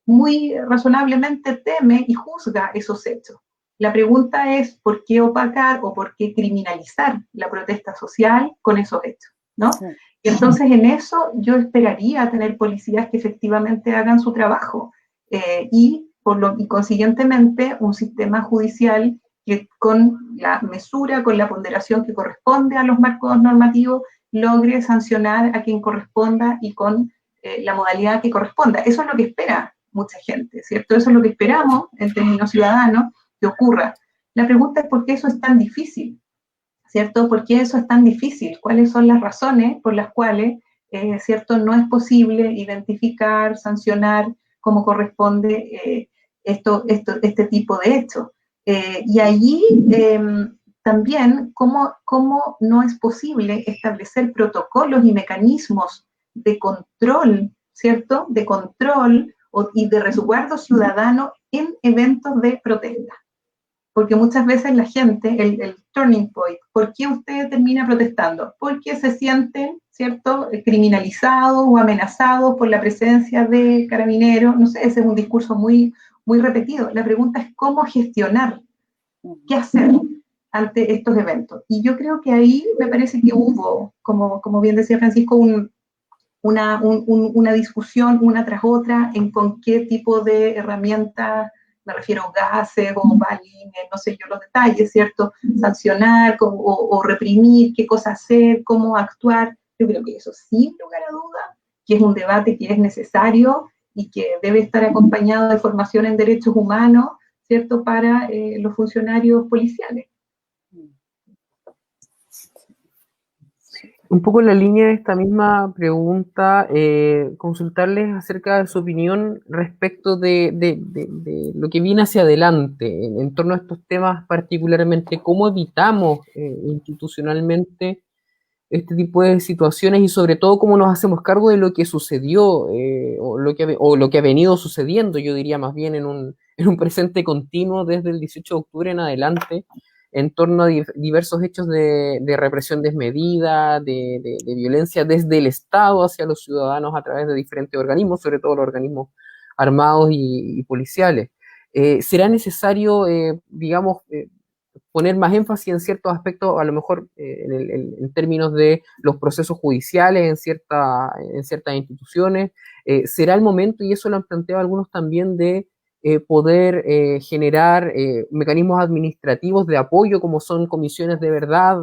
Speaker 4: muy razonablemente teme y juzga esos hechos. La pregunta es por qué opacar o por qué criminalizar la protesta social con esos hechos, ¿no? Y entonces en eso yo esperaría tener policías que efectivamente hagan su trabajo y consiguientemente un sistema judicial que con la mesura, con la ponderación que corresponde a los marcos normativos, logre sancionar a quien corresponda y con la modalidad que corresponda. Eso es lo que espera mucha gente, ¿cierto? Eso es lo que esperamos en términos ciudadanos que ocurra. La pregunta es por qué eso es tan difícil, ¿cierto? ¿Por qué eso es tan difícil? ¿Cuáles son las razones por las cuales, ¿cierto?, no es posible identificar, sancionar como corresponde este tipo de hechos? Y allí también cómo no es posible establecer protocolos y mecanismos de control, ¿cierto?, de control y de resguardo ciudadano en eventos de protesta. Porque muchas veces la gente, el turning point, ¿por qué usted termina protestando? Porque se sienten, ¿cierto?, criminalizados o amenazados por la presencia de carabineros. No sé, ese es un discurso muy, muy repetido. La pregunta es cómo gestionar, qué hacer ante estos eventos. Y yo creo que ahí me parece que hubo, como bien decía Francisco, una discusión una tras otra en con qué tipo de herramientas, me refiero a gases o balines, no sé yo los detalles, ¿cierto? Sancionar o reprimir, qué cosa hacer, cómo actuar. Yo creo que eso, sin lugar a duda, que es un debate que es necesario y que debe estar acompañado de formación en derechos humanos, ¿cierto?, para los funcionarios policiales.
Speaker 3: Un poco en la línea de esta misma pregunta, consultarles acerca de su opinión respecto de lo que viene hacia adelante en torno a estos temas, particularmente cómo evitamos institucionalmente este tipo de situaciones y sobre todo cómo nos hacemos cargo de lo que sucedió o lo que ha venido sucediendo, yo diría más bien en un presente continuo desde el 18 de octubre en adelante, en torno a diversos hechos de represión desmedida, de violencia desde el Estado hacia los ciudadanos a través de diferentes organismos, sobre todo los organismos armados y policiales. ¿Será necesario, digamos, poner más énfasis en ciertos aspectos, a lo mejor en términos de los procesos judiciales en ciertas instituciones? ¿Será el momento, y eso lo han planteado algunos también, de poder generar mecanismos administrativos de apoyo, como son comisiones de verdad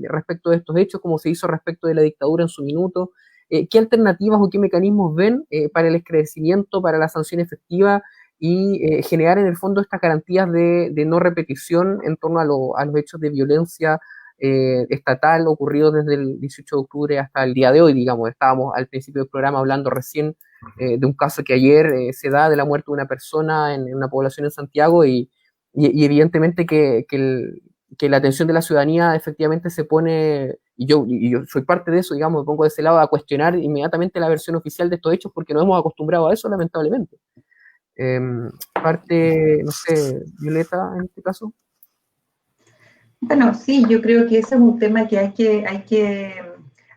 Speaker 3: respecto de estos hechos, como se hizo respecto de la dictadura en su minuto? ¿Qué alternativas o qué mecanismos ven para el esclarecimiento, para la sanción efectiva y generar en el fondo estas garantías de no repetición en torno a los hechos de violencia estatal ocurridos desde el 18 de octubre hasta el día de hoy? Digamos, estábamos al principio del programa hablando recién de un caso que ayer se da, de la muerte de una persona en una población en Santiago, y evidentemente que la atención de la ciudadanía efectivamente se pone, y yo soy parte de eso, digamos, me pongo de ese lado a cuestionar inmediatamente la versión oficial de estos hechos, porque nos hemos acostumbrado a eso, lamentablemente. Parte, no sé, Violeta, en este caso.
Speaker 4: Bueno, sí, yo creo que ese es un tema que hay que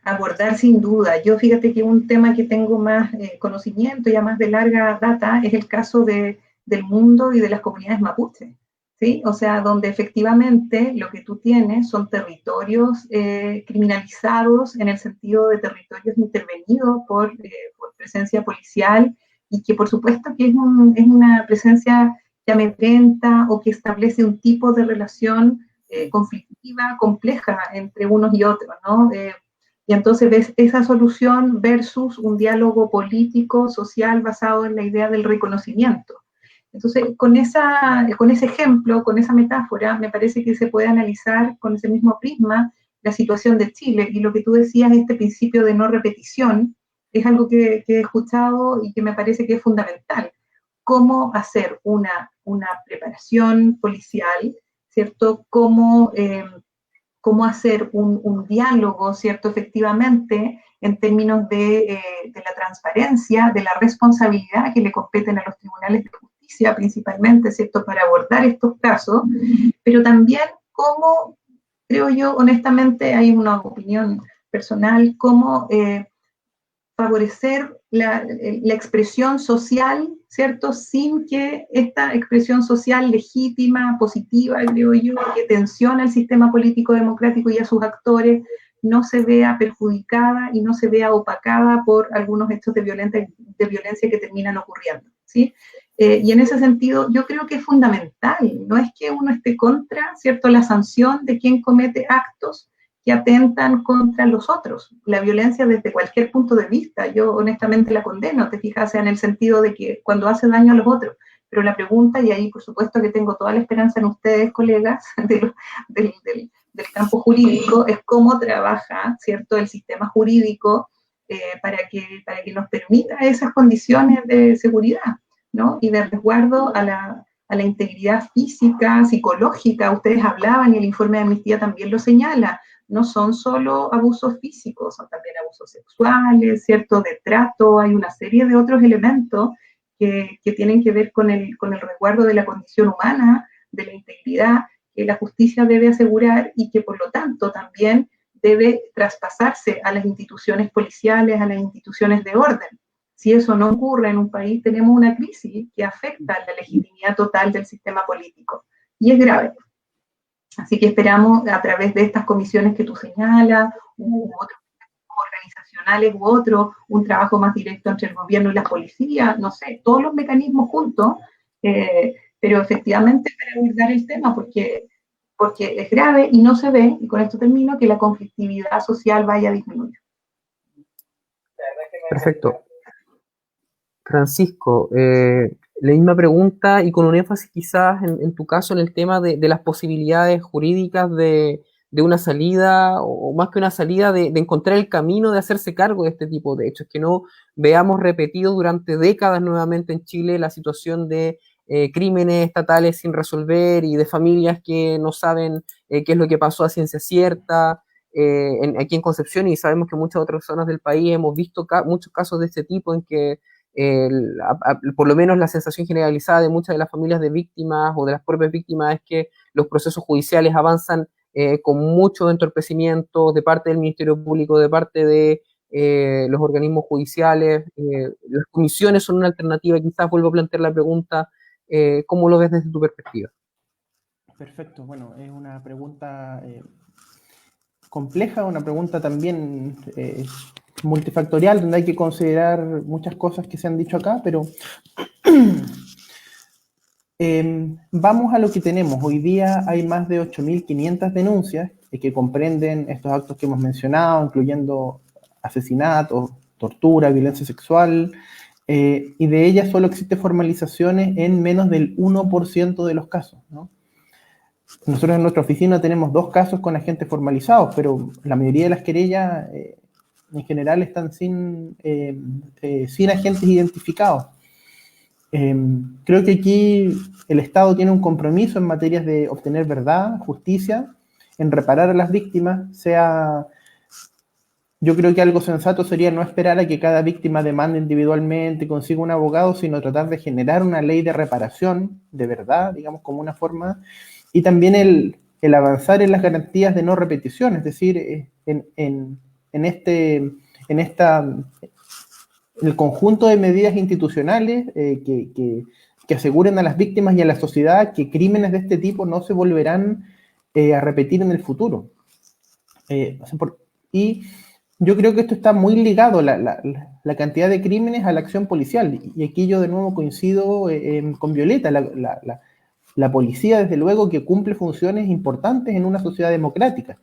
Speaker 4: abordar sin duda. Yo fíjate que un tema que tengo más conocimiento, ya más de larga data, es el caso del mundo y de las comunidades mapuche, ¿sí? O sea, donde efectivamente lo que tú tienes son territorios criminalizados en el sentido de territorios intervenidos por presencia policial, y que por supuesto que es una presencia que amedrenta o que establece un tipo de relación conflictiva, compleja entre unos y otros, ¿no? Y entonces ves esa solución versus un diálogo político, social, basado en la idea del reconocimiento. Entonces, con ese ejemplo, con esa metáfora, me parece que se puede analizar con ese mismo prisma la situación de Chile. Y lo que tú decías, este principio de no repetición, es algo que he escuchado y que me parece que es fundamental. Cómo hacer una preparación policial, ¿cierto? Cómo hacer un diálogo, ¿cierto? Efectivamente, en términos de la transparencia, de la responsabilidad que le competen a los tribunales de justicia, principalmente, ¿cierto? Para abordar estos casos, pero también cómo, creo yo, honestamente, hay una opinión personal, cómo favorecer la expresión social, ¿cierto? Sin que esta expresión social legítima, positiva, creo yo, que tensiona el sistema político democrático y a sus actores, no se vea perjudicada y no se vea opacada por algunos hechos de violencia que terminan ocurriendo, ¿sí? Y en ese sentido, yo creo que es fundamental, no es que uno esté contra, ¿cierto?, la sanción de quien comete actos que atentan contra los otros. La violencia desde cualquier punto de vista, yo honestamente la condeno, te fijas, en el sentido de que cuando hace daño a los otros. Pero la pregunta, y ahí por supuesto que tengo toda la esperanza en ustedes, colegas, del campo jurídico, es cómo trabaja, ¿cierto?, el sistema jurídico para que nos permita esas condiciones de seguridad, ¿no? Y de resguardo a la integridad física, psicológica. Ustedes hablaban y el informe de Amnistía también lo señala. No son solo abusos físicos, son también abusos sexuales, ¿cierto?, de trato. Hay una serie de otros elementos que tienen que ver con el resguardo de la condición humana, de la integridad, que la justicia debe asegurar y que por lo tanto también debe traspasarse a las instituciones policiales, a las instituciones de orden. Si eso no ocurre en un país, tenemos una crisis que afecta la legitimidad total del sistema político. Y es grave. Así que esperamos, a través de estas comisiones que tú señalas, u otros organizacionales u otro, un trabajo más directo entre el gobierno y la policía, no sé, todos los mecanismos juntos, pero efectivamente para abordar el tema, porque es grave y no se ve, y con esto termino, que la conflictividad social vaya a disminuir.
Speaker 3: Perfecto. Francisco, la misma pregunta y con un énfasis quizás en tu caso en el tema de las posibilidades jurídicas de una salida, o más que una salida, de encontrar el camino de hacerse cargo de este tipo de hechos, que no veamos repetido durante décadas nuevamente en Chile la situación de crímenes estatales sin resolver y de familias que no saben qué es lo que pasó a ciencia cierta. Aquí en Concepción, y sabemos que en muchas otras zonas del país hemos visto muchos casos de este tipo en que por lo menos la sensación generalizada de muchas de las familias de víctimas o de las propias víctimas es que los procesos judiciales avanzan con mucho entorpecimiento de parte del Ministerio Público, de parte de los organismos judiciales. Las comisiones son una alternativa, quizás vuelvo a plantear la pregunta, ¿cómo lo ves desde tu perspectiva?
Speaker 5: Perfecto, bueno, es una pregunta compleja, una pregunta también multifactorial, donde hay que considerar muchas cosas que se han dicho acá, pero vamos a lo que tenemos. Hoy día hay más de 8.500 denuncias que comprenden estos actos que hemos mencionado, incluyendo asesinatos, tortura, violencia sexual, y de ellas solo existe formalizaciones en menos del 1% de los casos, ¿no? Nosotros en nuestra oficina tenemos 2 casos con agentes formalizados, pero la mayoría de las querellas en general están sin agentes identificados. Creo que aquí el Estado tiene un compromiso en materias de obtener verdad, justicia, en reparar a las víctimas. Yo creo que algo sensato sería no esperar a que cada víctima demande individualmente, consiga un abogado, sino tratar de generar una ley de reparación de verdad, digamos, como una forma, y también el avanzar en las garantías de no repetición, es decir, en el conjunto de medidas institucionales que aseguren a las víctimas y a la sociedad que crímenes de este tipo no se volverán a repetir en el futuro. Y yo creo que esto está muy ligado, la cantidad de crímenes, a la acción policial. Y aquí yo de nuevo coincido con Violeta. La policía, desde luego, que cumple funciones importantes en una sociedad democrática.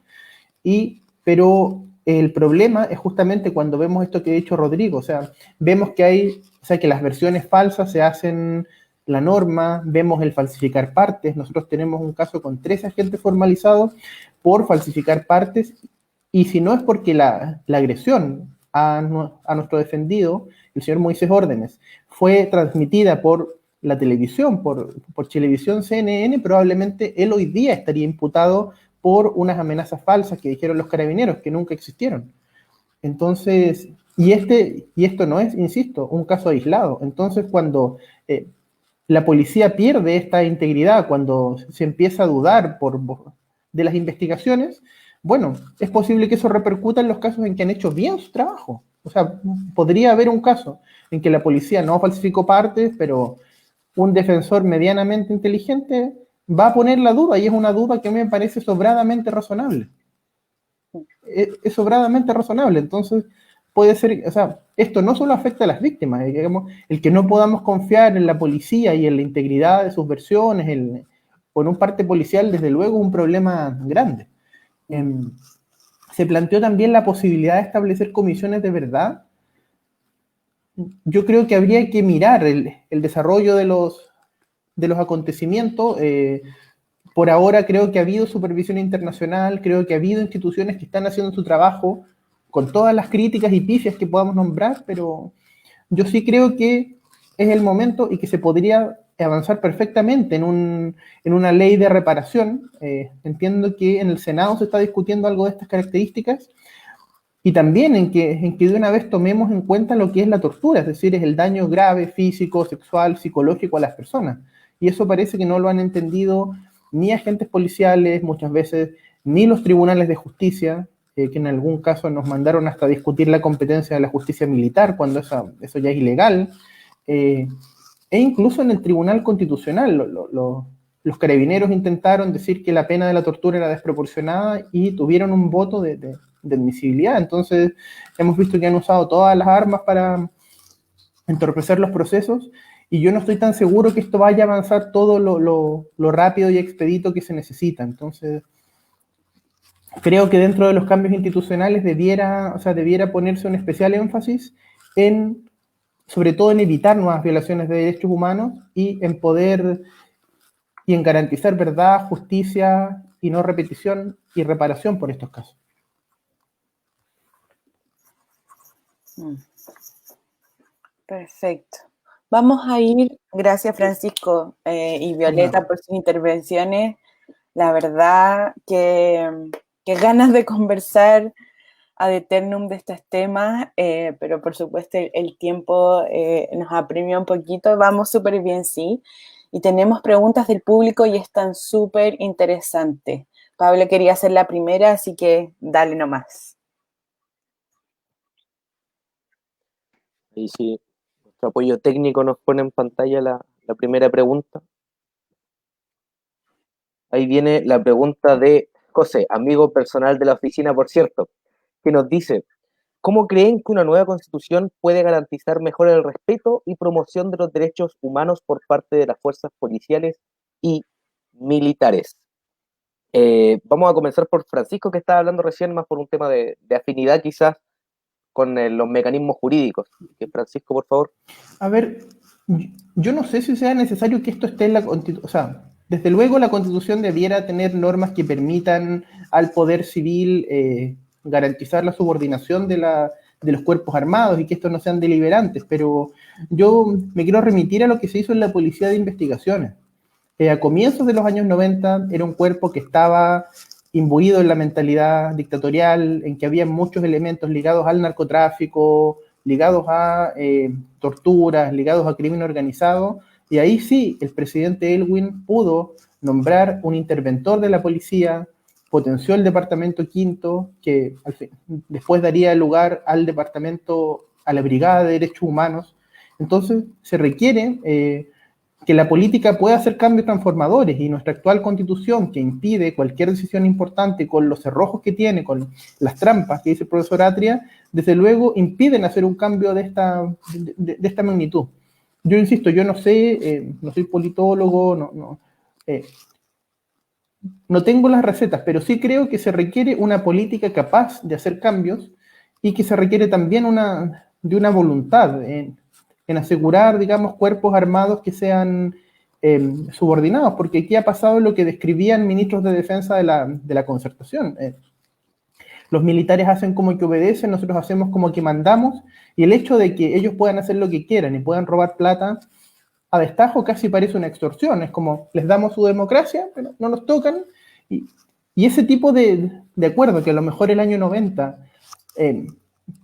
Speaker 5: Pero el problema es justamente cuando vemos esto que ha dicho Rodrigo. O sea, vemos que que las versiones falsas se hacen la norma, vemos el falsificar partes. Nosotros tenemos un caso con 3 agentes formalizados por falsificar partes. Y si no es porque la agresión a nuestro defendido, el señor Moisés Órdenes, fue transmitida por la televisión, por Televisión CNN, probablemente él hoy día estaría imputado por unas amenazas falsas que dijeron los carabineros, que nunca existieron. Entonces, y esto no es, insisto, un caso aislado. Entonces, cuando la policía pierde esta integridad, cuando se empieza a dudar de las investigaciones, bueno, es posible que eso repercuta en los casos en que han hecho bien su trabajo. O sea, podría haber un caso en que la policía no falsificó partes, pero un defensor medianamente inteligente va a poner la duda, y es una duda que a mí me parece sobradamente razonable. Es sobradamente razonable. Entonces, puede ser, o sea, esto no solo afecta a las víctimas, digamos, el que no podamos confiar en la policía y en la integridad de sus versiones, por un parte policial, desde luego, es un problema grande. Se planteó también la posibilidad de establecer comisiones de verdad. Yo creo que habría que mirar el desarrollo de los acontecimientos. Por ahora creo que ha habido supervisión internacional, creo que ha habido instituciones que están haciendo su trabajo con todas las críticas y pifias que podamos nombrar, pero yo sí creo que es el momento y que se podría avanzar perfectamente en una ley de reparación. Entiendo que en el Senado se está discutiendo algo de estas características, y también en que de una vez tomemos en cuenta lo que es la tortura, es decir, es el daño grave, físico, sexual, psicológico a las personas. Y eso parece que no lo han entendido ni agentes policiales, muchas veces, ni los tribunales de justicia, que en algún caso nos mandaron hasta discutir la competencia de la justicia militar, cuando eso ya es ilegal. E incluso en el Tribunal Constitucional, los carabineros intentaron decir que la pena de la tortura era desproporcionada y tuvieron un voto de admisibilidad. Entonces, hemos visto que han usado todas las armas para entorpecer los procesos, y yo no estoy tan seguro que esto vaya a avanzar todo lo rápido y expedito que se necesita. Entonces, creo que dentro de los cambios institucionales debiera ponerse un especial énfasis sobre todo en evitar nuevas violaciones de derechos humanos y en garantizar verdad, justicia y no repetición y reparación por estos casos.
Speaker 2: Perfecto. Vamos a ir, gracias Francisco y Violeta por sus intervenciones. La verdad que ganas de conversar ad eternum de estos temas, pero por supuesto el tiempo nos apremia un poquito, vamos súper bien, sí, y tenemos preguntas del público y están súper interesantes. Pablo quería ser la primera, así que dale nomás.
Speaker 1: Y si nuestro apoyo técnico nos pone en pantalla la primera pregunta. Ahí viene la pregunta de José, amigo personal de la oficina, por cierto, que nos dice, ¿cómo creen que una nueva constitución puede garantizar mejor el respeto y promoción de los derechos humanos por parte de las fuerzas policiales y militares? Vamos a comenzar por Francisco, que estaba hablando recién más por un tema de afinidad quizás con los mecanismos jurídicos. Francisco, por favor.
Speaker 5: A ver, yo no sé si sea necesario que esto esté en la Constitución. O sea, desde luego la Constitución debiera tener normas que permitan al poder civil garantizar la subordinación de los cuerpos armados y que estos no sean deliberantes, pero yo me quiero remitir a lo que se hizo en la Policía de Investigaciones. A comienzos de los años 90 era un cuerpo que estaba imbuido en la mentalidad dictatorial, en que había muchos elementos ligados al narcotráfico, ligados a torturas, ligados a crimen organizado, y ahí sí, el presidente Elwin pudo nombrar un interventor de la policía, potenció el departamento quinto, que al fin, después daría lugar al departamento, a la Brigada de Derechos Humanos. Entonces se requiere que la política pueda hacer cambios transformadores, y nuestra actual constitución, que impide cualquier decisión importante con los cerrojos que tiene, con las trampas que dice el profesor Atria, desde luego impiden hacer un cambio de esta magnitud. Yo insisto, yo no sé, no soy politólogo, no tengo las recetas, pero sí creo que se requiere una política capaz de hacer cambios y que se requiere también de una voluntad en asegurar, digamos, cuerpos armados que sean subordinados, porque aquí ha pasado lo que describían ministros de defensa de la concertación. Los militares hacen como que obedecen, nosotros hacemos como que mandamos, y el hecho de que ellos puedan hacer lo que quieran y puedan robar plata a destajo casi parece una extorsión. Es como, les damos su democracia, pero no nos tocan, y ese tipo de acuerdo, que a lo mejor el año 90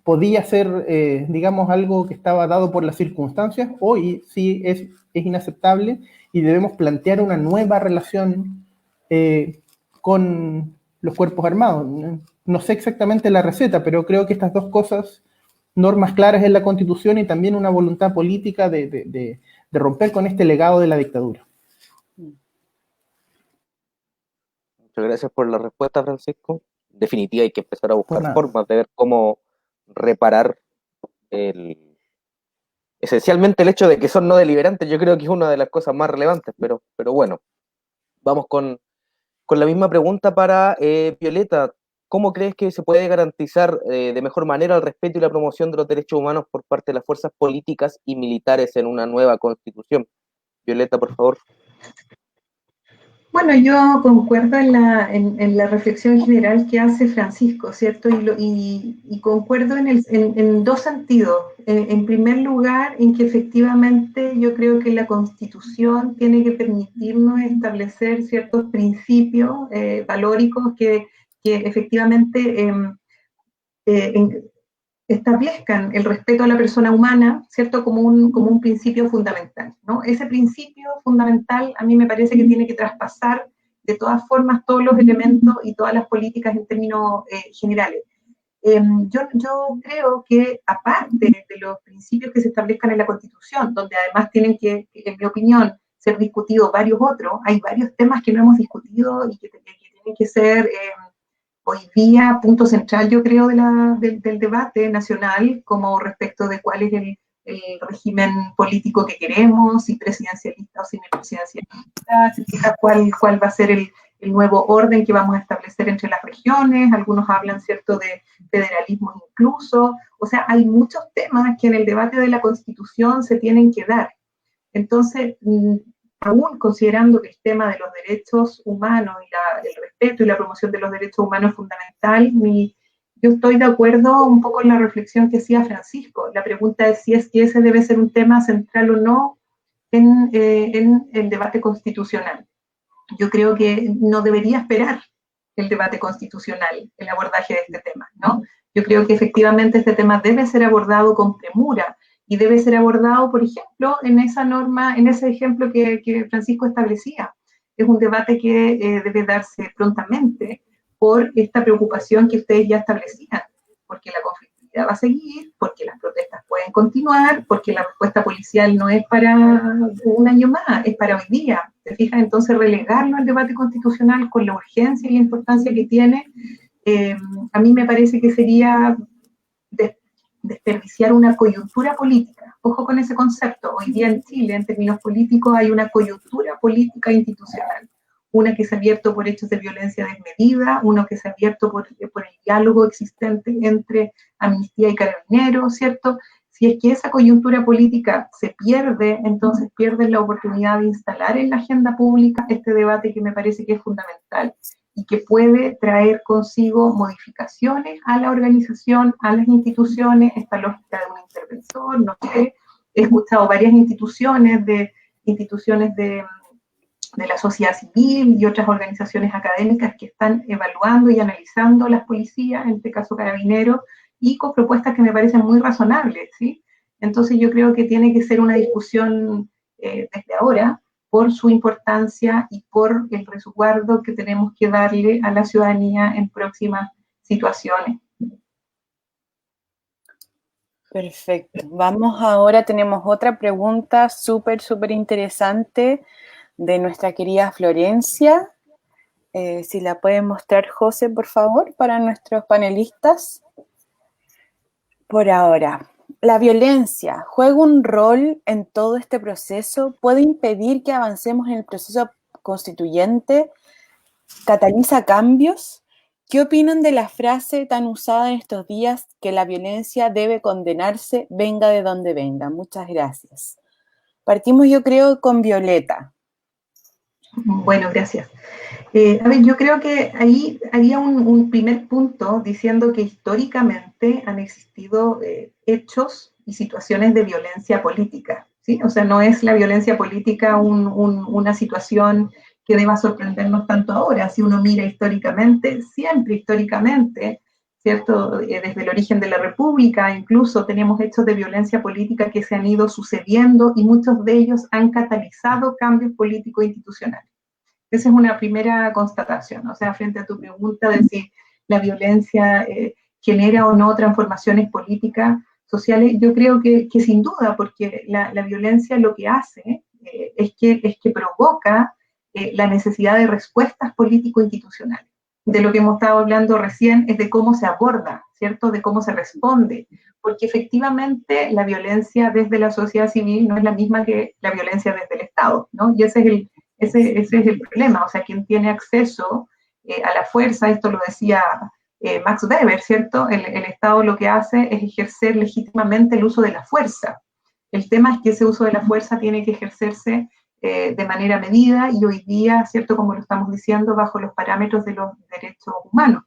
Speaker 5: podía ser, digamos, algo que estaba dado por las circunstancias, hoy sí es inaceptable, y debemos plantear una nueva relación con los cuerpos armados. No sé exactamente la receta, pero creo que estas dos cosas, normas claras en la Constitución y también una voluntad política de romper con este legado de la dictadura.
Speaker 1: Muchas gracias por la respuesta, Francisco. En definitiva, hay que empezar a buscar formas de ver cómo reparar esencialmente el hecho de que son no deliberantes. Yo creo que es una de las cosas más relevantes, pero bueno, vamos con la misma pregunta para Violeta. ¿Cómo crees que se puede garantizar de mejor manera el respeto y la promoción de los derechos humanos por parte de las fuerzas políticas y militares en una nueva constitución? Violeta, por favor.
Speaker 4: Bueno, yo concuerdo en la reflexión general que hace Francisco, ¿cierto? Y concuerdo en dos sentidos. En primer lugar, en que efectivamente yo creo que la Constitución tiene que permitirnos establecer ciertos principios valóricos que efectivamente establezcan el respeto a la persona humana, ¿cierto? Como un principio fundamental, ¿no? Ese principio fundamental a mí me parece que tiene que traspasar de todas formas todos los elementos y todas las políticas en términos generales. Yo creo que aparte de los principios que se establezcan en la Constitución, donde además tienen que, en mi opinión, ser discutidos varios otros, hay varios temas que no hemos discutido y que tienen que ser hoy día punto central, yo creo, del debate nacional, como respecto de cuál es el régimen político que queremos, si presidencialista o semipresidencialista, cuál va a ser el nuevo orden que vamos a establecer entre las regiones. Algunos hablan, ¿cierto?, de federalismo incluso. O sea, hay muchos temas que en el debate de la Constitución se tienen que dar. Entonces, aún considerando que el tema de los derechos humanos y el respeto y la promoción de los derechos humanos es fundamental, yo estoy de acuerdo un poco en la reflexión que hacía Francisco. La pregunta es si es que ese debe ser un tema central o no en el debate constitucional. Yo creo que no debería esperar el debate constitucional, el abordaje de este tema, ¿no? Yo creo que efectivamente este tema debe ser abordado con premura y debe ser abordado, por ejemplo, en esa norma, en ese ejemplo que Francisco establecía. Es un debate que debe darse prontamente por esta preocupación que ustedes ya establecían, porque la conflictividad va a seguir, porque las protestas pueden continuar, porque la respuesta policial no es para un año más, es para hoy día. ¿Te fijas? Entonces, relegarlo al debate constitucional con la urgencia y la importancia que tiene, a mí me parece que sería desperdiciar una coyuntura política. Ojo con ese concepto. Hoy día en Chile, en términos políticos, hay una coyuntura política institucional. Una que se ha abierto por hechos de violencia desmedida, uno que se ha abierto por el diálogo existente entre Amnistía y Carabineros, ¿cierto? Si es que esa coyuntura política se pierde, entonces pierden la oportunidad de instalar en la agenda pública este debate que me parece que es fundamental y que puede traer consigo modificaciones a la organización, a las instituciones, esta lógica de un interventor, no sé, he escuchado varias instituciones de la sociedad civil y otras organizaciones académicas que están evaluando y analizando las policías, en este caso Carabineros, y con propuestas que me parecen muy razonables, ¿sí? Entonces yo creo que tiene que ser una discusión desde ahora, por su importancia y por el resguardo que tenemos que darle a la ciudadanía en próximas situaciones.
Speaker 2: Perfecto. Vamos ahora, tenemos otra pregunta súper interesante de nuestra querida Florencia. Si la puede mostrar José, por favor, para nuestros panelistas. Por ahora, ¿la violencia juega un rol en todo este proceso? ¿Puede impedir que avancemos en el proceso constituyente? ¿Cataliza cambios? ¿Qué opinan de la frase tan usada en estos días que la violencia debe condenarse, venga de donde venga? Muchas gracias. Partimos, yo creo, con Violeta.
Speaker 4: Bueno, gracias. A ver, yo creo que ahí haría un primer punto diciendo que históricamente han existido hechos y situaciones de violencia política, ¿sí? O sea, no es la violencia política una situación que deba sorprendernos tanto ahora. Si uno mira históricamente, siempre históricamente, ¿cierto? Desde el origen de la República, incluso tenemos hechos de violencia política que se han ido sucediendo y muchos de ellos han catalizado cambios políticos e institucionales. Esa es una primera constatación, o sea, frente a tu pregunta de si la violencia genera o no transformaciones políticas, sociales, yo creo que sin duda, porque la violencia lo que hace es que provoca la necesidad de respuestas político-institucionales. De lo que hemos estado hablando recién es de cómo se aborda, ¿cierto? De cómo se responde, porque efectivamente la violencia desde la sociedad civil no es la misma que la violencia desde el Estado, ¿no? Y ese es el problema, o sea, quien tiene acceso a la fuerza, esto lo decía Max Weber, ¿cierto? El Estado lo que hace es ejercer legítimamente el uso de la fuerza. El tema es que ese uso de la fuerza tiene que ejercerse de manera medida y hoy día, ¿cierto? Como lo estamos diciendo, bajo los parámetros de los derechos humanos.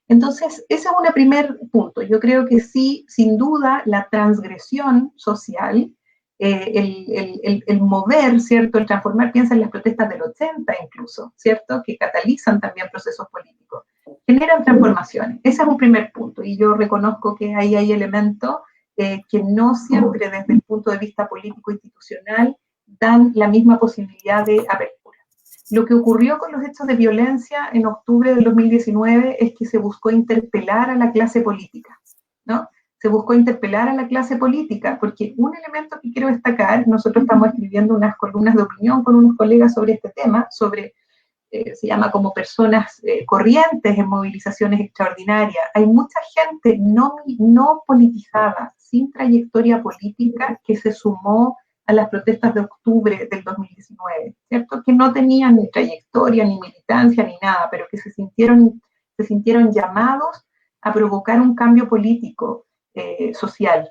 Speaker 4: Entonces, ese es un primer punto. Yo creo que sí, sin duda, la transgresión social, el mover, ¿cierto? El transformar, piensa en las protestas del 80 incluso, ¿cierto? Que catalizan también procesos políticos, generan transformaciones. Ese es un primer punto y yo reconozco que ahí hay elementos que no siempre desde el punto de vista político-institucional dan la misma posibilidad de apertura. Lo que ocurrió con los hechos de violencia en octubre del 2019 es que se buscó interpelar a la clase política, ¿no? Se buscó interpelar a la clase política, porque un elemento que quiero destacar, nosotros estamos escribiendo unas columnas de opinión con unos colegas sobre este tema, sobre, se llama como personas corrientes en movilizaciones extraordinarias. Hay mucha gente no politizada, sin trayectoria política, que se sumó a las protestas de octubre del 2019, ¿cierto? Que no tenían ni trayectoria, ni militancia, ni nada, pero que se sintieron llamados a provocar un cambio político, social.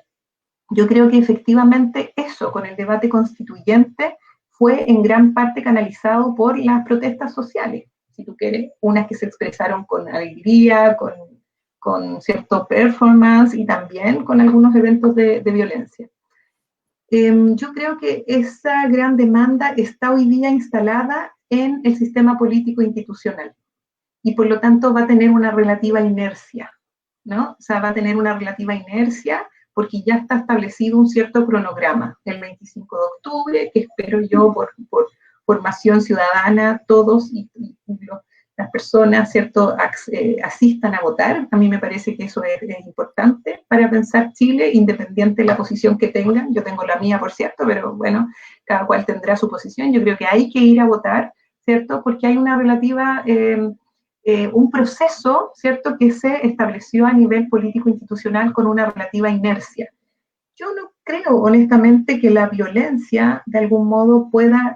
Speaker 4: Yo creo que efectivamente eso, con el debate constituyente, fue en gran parte canalizado por las protestas sociales, si tú quieres, unas que se expresaron con alegría, con cierto performance y también con algunos eventos de violencia. Yo creo que esa gran demanda está hoy día instalada en el sistema político institucional y por lo tanto va a tener una relativa inercia. ¿no? O sea, va a tener una relativa inercia porque ya está establecido un cierto cronograma. El 25 de octubre, que espero yo por formación ciudadana, todos y las personas, ¿cierto?, asistan a votar. A mí me parece que eso es importante para pensar Chile, independiente de la posición que tengan. Yo tengo la mía, por cierto, pero bueno, cada cual tendrá su posición. Yo creo que hay que ir a votar, ¿cierto?, porque hay una relativa, un proceso, ¿cierto?, que se estableció a nivel político-institucional con una relativa inercia. Yo no creo, honestamente, que la violencia, de algún modo, pueda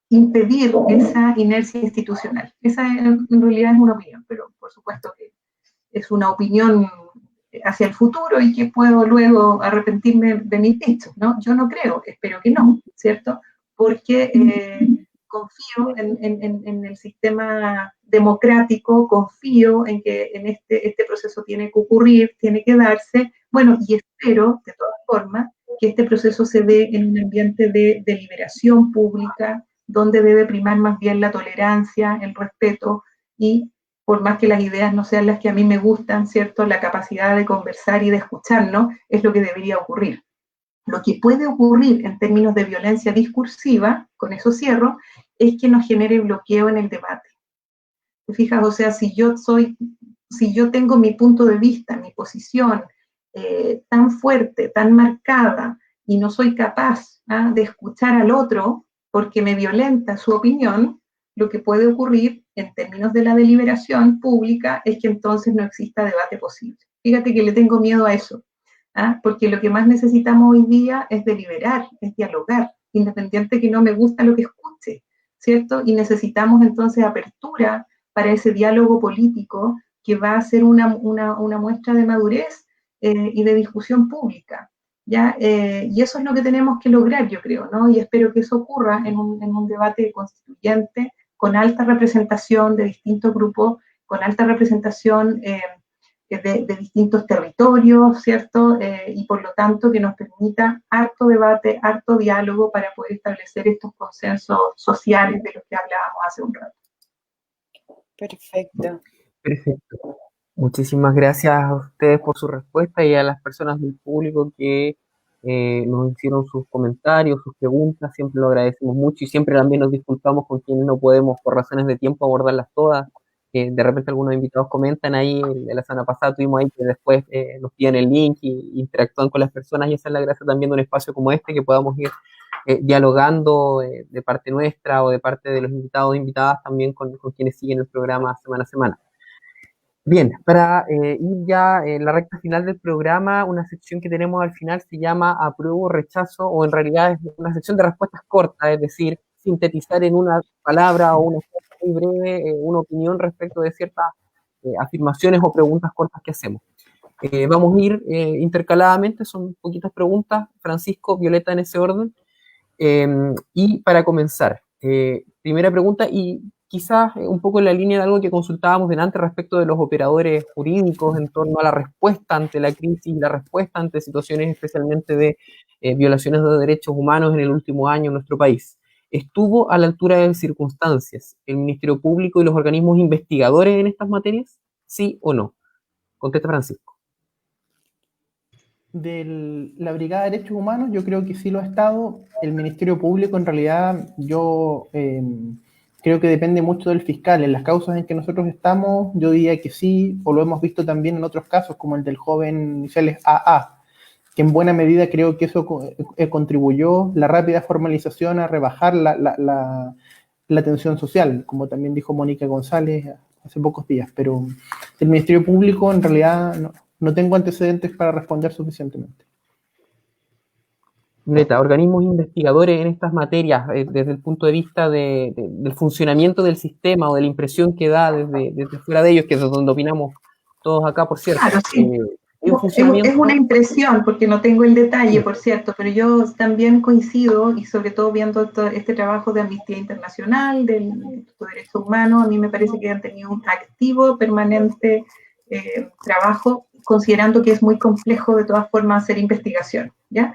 Speaker 4: impedir esa inercia institucional. Esa en realidad es una opinión, pero por supuesto que es una opinión hacia el futuro y que puedo luego arrepentirme de mis dichos, ¿no? Yo no creo, espero que no, ¿cierto? Porque confío en el sistema democrático, confío en que en este proceso tiene que ocurrir, tiene que darse, bueno, y espero, de todas formas, que este proceso se dé en un ambiente de deliberación pública, donde debe primar más bien la tolerancia, el respeto y, por más que las ideas no sean las que a mí me gustan, ¿cierto?, la capacidad de conversar y de escucharnos es lo que debería ocurrir. Lo que puede ocurrir en términos de violencia discursiva, con eso cierro, es que nos genere bloqueo en el debate. ¿Te fijas? O sea, si yo tengo mi punto de vista, mi posición tan fuerte, tan marcada, y no soy capaz de escuchar al otro porque me violenta su opinión, lo que puede ocurrir en términos de la deliberación pública es que entonces no exista debate posible. Fíjate que le tengo miedo a eso. Porque lo que más necesitamos hoy día es deliberar, es dialogar, independiente que no me gusta lo que escuche, ¿cierto? Y necesitamos entonces apertura para ese diálogo político que va a ser una muestra de madurez y de discusión pública, ¿ya? Y eso es lo que tenemos que lograr, yo creo, ¿no? Y espero que eso ocurra en un debate constituyente con alta representación de distintos grupos, con alta representación de distintos territorios, ¿cierto? Y por lo tanto que nos permita harto debate, harto diálogo para poder establecer estos consensos sociales de los que hablábamos hace un rato.
Speaker 2: Perfecto.
Speaker 3: Perfecto. Muchísimas gracias a ustedes por su respuesta y a las personas del público que nos hicieron sus comentarios, sus preguntas. Siempre lo agradecemos mucho y siempre también nos disculpamos con quienes no podemos, por razones de tiempo, abordarlas todas. De repente algunos invitados comentan ahí, de la semana pasada tuvimos ahí que después nos piden el link y interactúan con las personas, y esa es la gracia también de un espacio como este, que podamos ir dialogando de parte nuestra o de parte de los invitados e invitadas también con quienes siguen el programa semana a semana. Bien, para ir ya en la recta final del programa, una sección que tenemos al final se llama apruebo o rechazo, o en realidad es una sección de respuestas cortas, es decir, sintetizar en una palabra o una frase muy breve una opinión respecto de ciertas afirmaciones o preguntas cortas que hacemos. Vamos a ir intercaladamente, son poquitas preguntas, Francisco, Violeta, en ese orden. Y para comenzar, primera pregunta, y quizás un poco en la línea de algo que consultábamos delante respecto de los operadores jurídicos en torno a la respuesta ante la crisis, la respuesta ante situaciones especialmente de violaciones de derechos humanos en el último año en nuestro país. ¿Estuvo a la altura de las circunstancias el Ministerio Público y los organismos investigadores en estas materias? ¿Sí o no? Contesta Francisco.
Speaker 5: De la Brigada de Derechos Humanos, yo creo que sí lo ha estado. El Ministerio Público, en realidad, yo creo que depende mucho del fiscal. En las causas en que nosotros estamos, yo diría que sí, o lo hemos visto también en otros casos, como el del joven iniciales AA, que en buena medida creo que eso contribuyó la rápida formalización a rebajar la tensión social, como también dijo Mónica González hace pocos días. Pero el Ministerio Público, en realidad, no tengo antecedentes para responder suficientemente.
Speaker 3: Violeta, organismos investigadores en estas materias, desde el punto de vista del funcionamiento del sistema o de la impresión que da desde fuera de ellos, que es donde opinamos todos acá, por cierto.
Speaker 4: Claro, sí. Es una impresión, porque no tengo el detalle, por cierto, pero yo también coincido, y sobre todo viendo este trabajo de Amnistía Internacional, del Instituto de Derechos Humanos, a mí me parece que han tenido un activo, permanente trabajo, considerando que es muy complejo de todas formas hacer investigación, ¿ya?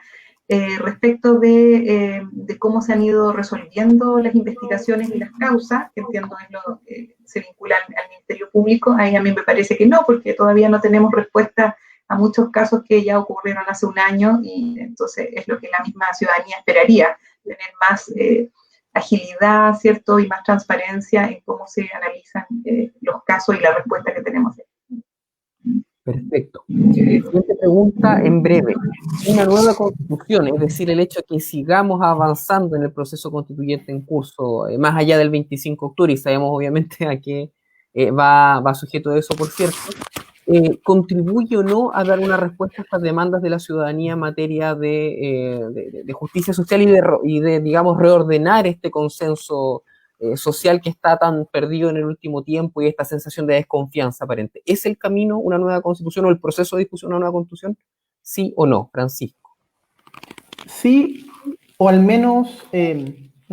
Speaker 4: respecto de cómo se han ido resolviendo las investigaciones y las causas, que entiendo es lo que se vincula al Ministerio Público, ahí a mí me parece que no, porque todavía no tenemos respuesta a muchos casos que ya ocurrieron hace un año, y entonces es lo que la misma ciudadanía esperaría, tener más agilidad, ¿cierto?, y más transparencia en cómo se analizan los casos y la respuesta que tenemos.
Speaker 3: Perfecto. Siguiente pregunta en breve. Una nueva constitución, es decir, el hecho de que sigamos avanzando en el proceso constituyente en curso, más allá del 25 de octubre, y sabemos obviamente a qué va sujeto de eso, por cierto, ¿contribuye o no a dar una respuesta a estas demandas de la ciudadanía en materia de justicia social y de, digamos, reordenar este consenso social que está tan perdido en el último tiempo y esta sensación de desconfianza aparente? ¿Es el camino una nueva constitución o el proceso de discusión una nueva constitución? ¿Sí o no, Francisco?
Speaker 5: Sí, o al menos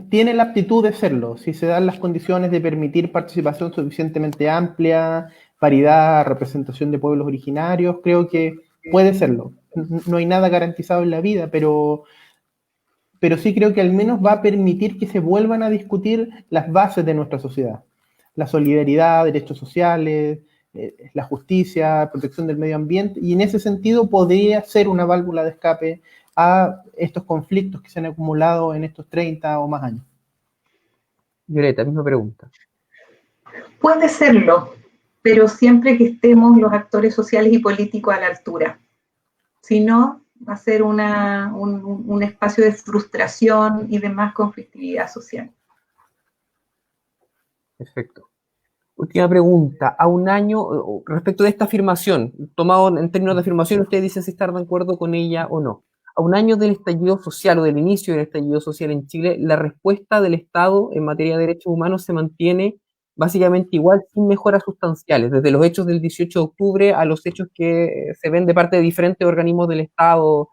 Speaker 5: tiene la aptitud de serlo, si se dan las condiciones de permitir participación suficientemente amplia, paridad, representación de pueblos originarios, creo que puede serlo. No hay nada garantizado en la vida, pero sí creo que al menos va a permitir que se vuelvan a discutir las bases de nuestra sociedad. La solidaridad, derechos sociales, la justicia, protección del medio ambiente, y en ese sentido podría ser una válvula de escape a estos conflictos que se han acumulado en estos 30 o más años.
Speaker 3: Violeta, misma pregunta.
Speaker 4: Puede serlo, pero siempre que estemos los actores sociales y políticos a la altura. Si no, va a ser un espacio de frustración y de más conflictividad social.
Speaker 3: Perfecto. Última pregunta. A un año, respecto de esta afirmación, tomado en términos de afirmación, ustedes dicen si están de acuerdo con ella o no. A un año del estallido social o del inicio del estallido social en Chile, la respuesta del Estado en materia de derechos humanos se mantiene básicamente igual, sin mejoras sustanciales, desde los hechos del 18 de octubre a los hechos que se ven de parte de diferentes organismos del Estado,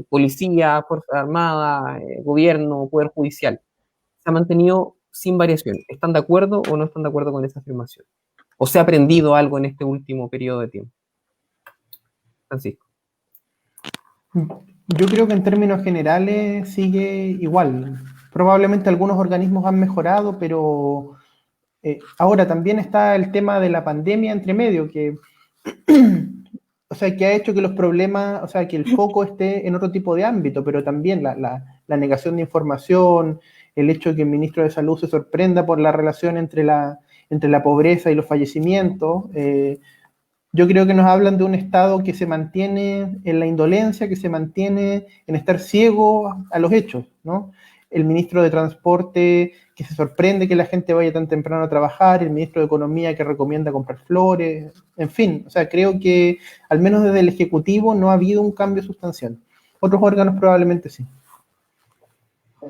Speaker 3: policía, Fuerza Armada, gobierno, Poder Judicial. Se ha mantenido sin variación. ¿Están de acuerdo o no están de acuerdo con esa afirmación? ¿O se ha aprendido algo en este último periodo de tiempo? Francisco.
Speaker 5: Yo creo que en términos generales sigue igual. Probablemente algunos organismos han mejorado, pero ahora también está el tema de la pandemia entre medio, que, o sea, que ha hecho que los problemas, o sea, que el foco esté en otro tipo de ámbito, pero también la negación de información, el hecho de que el ministro de Salud se sorprenda por la relación entre la pobreza y los fallecimientos. Yo creo que nos hablan de un Estado que se mantiene en la indolencia, que se mantiene en estar ciego a los hechos, ¿no? El ministro de Transporte que se sorprende que la gente vaya tan temprano a trabajar, el ministro de Economía que recomienda comprar flores, en fin, o sea, creo que al menos desde el Ejecutivo no ha habido un cambio sustancial. Otros órganos probablemente sí.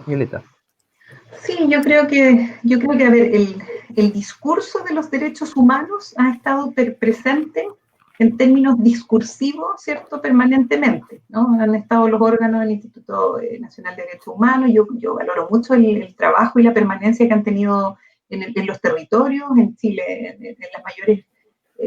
Speaker 3: Violeta.
Speaker 4: Sí, yo creo que a ver, el discurso de los derechos humanos ha estado presente en términos discursivos, ¿cierto?, permanentemente, ¿no? Han estado los órganos del Instituto Nacional de Derechos Humanos. Yo valoro mucho el trabajo y la permanencia que han tenido en los territorios, en Chile, en las mayores,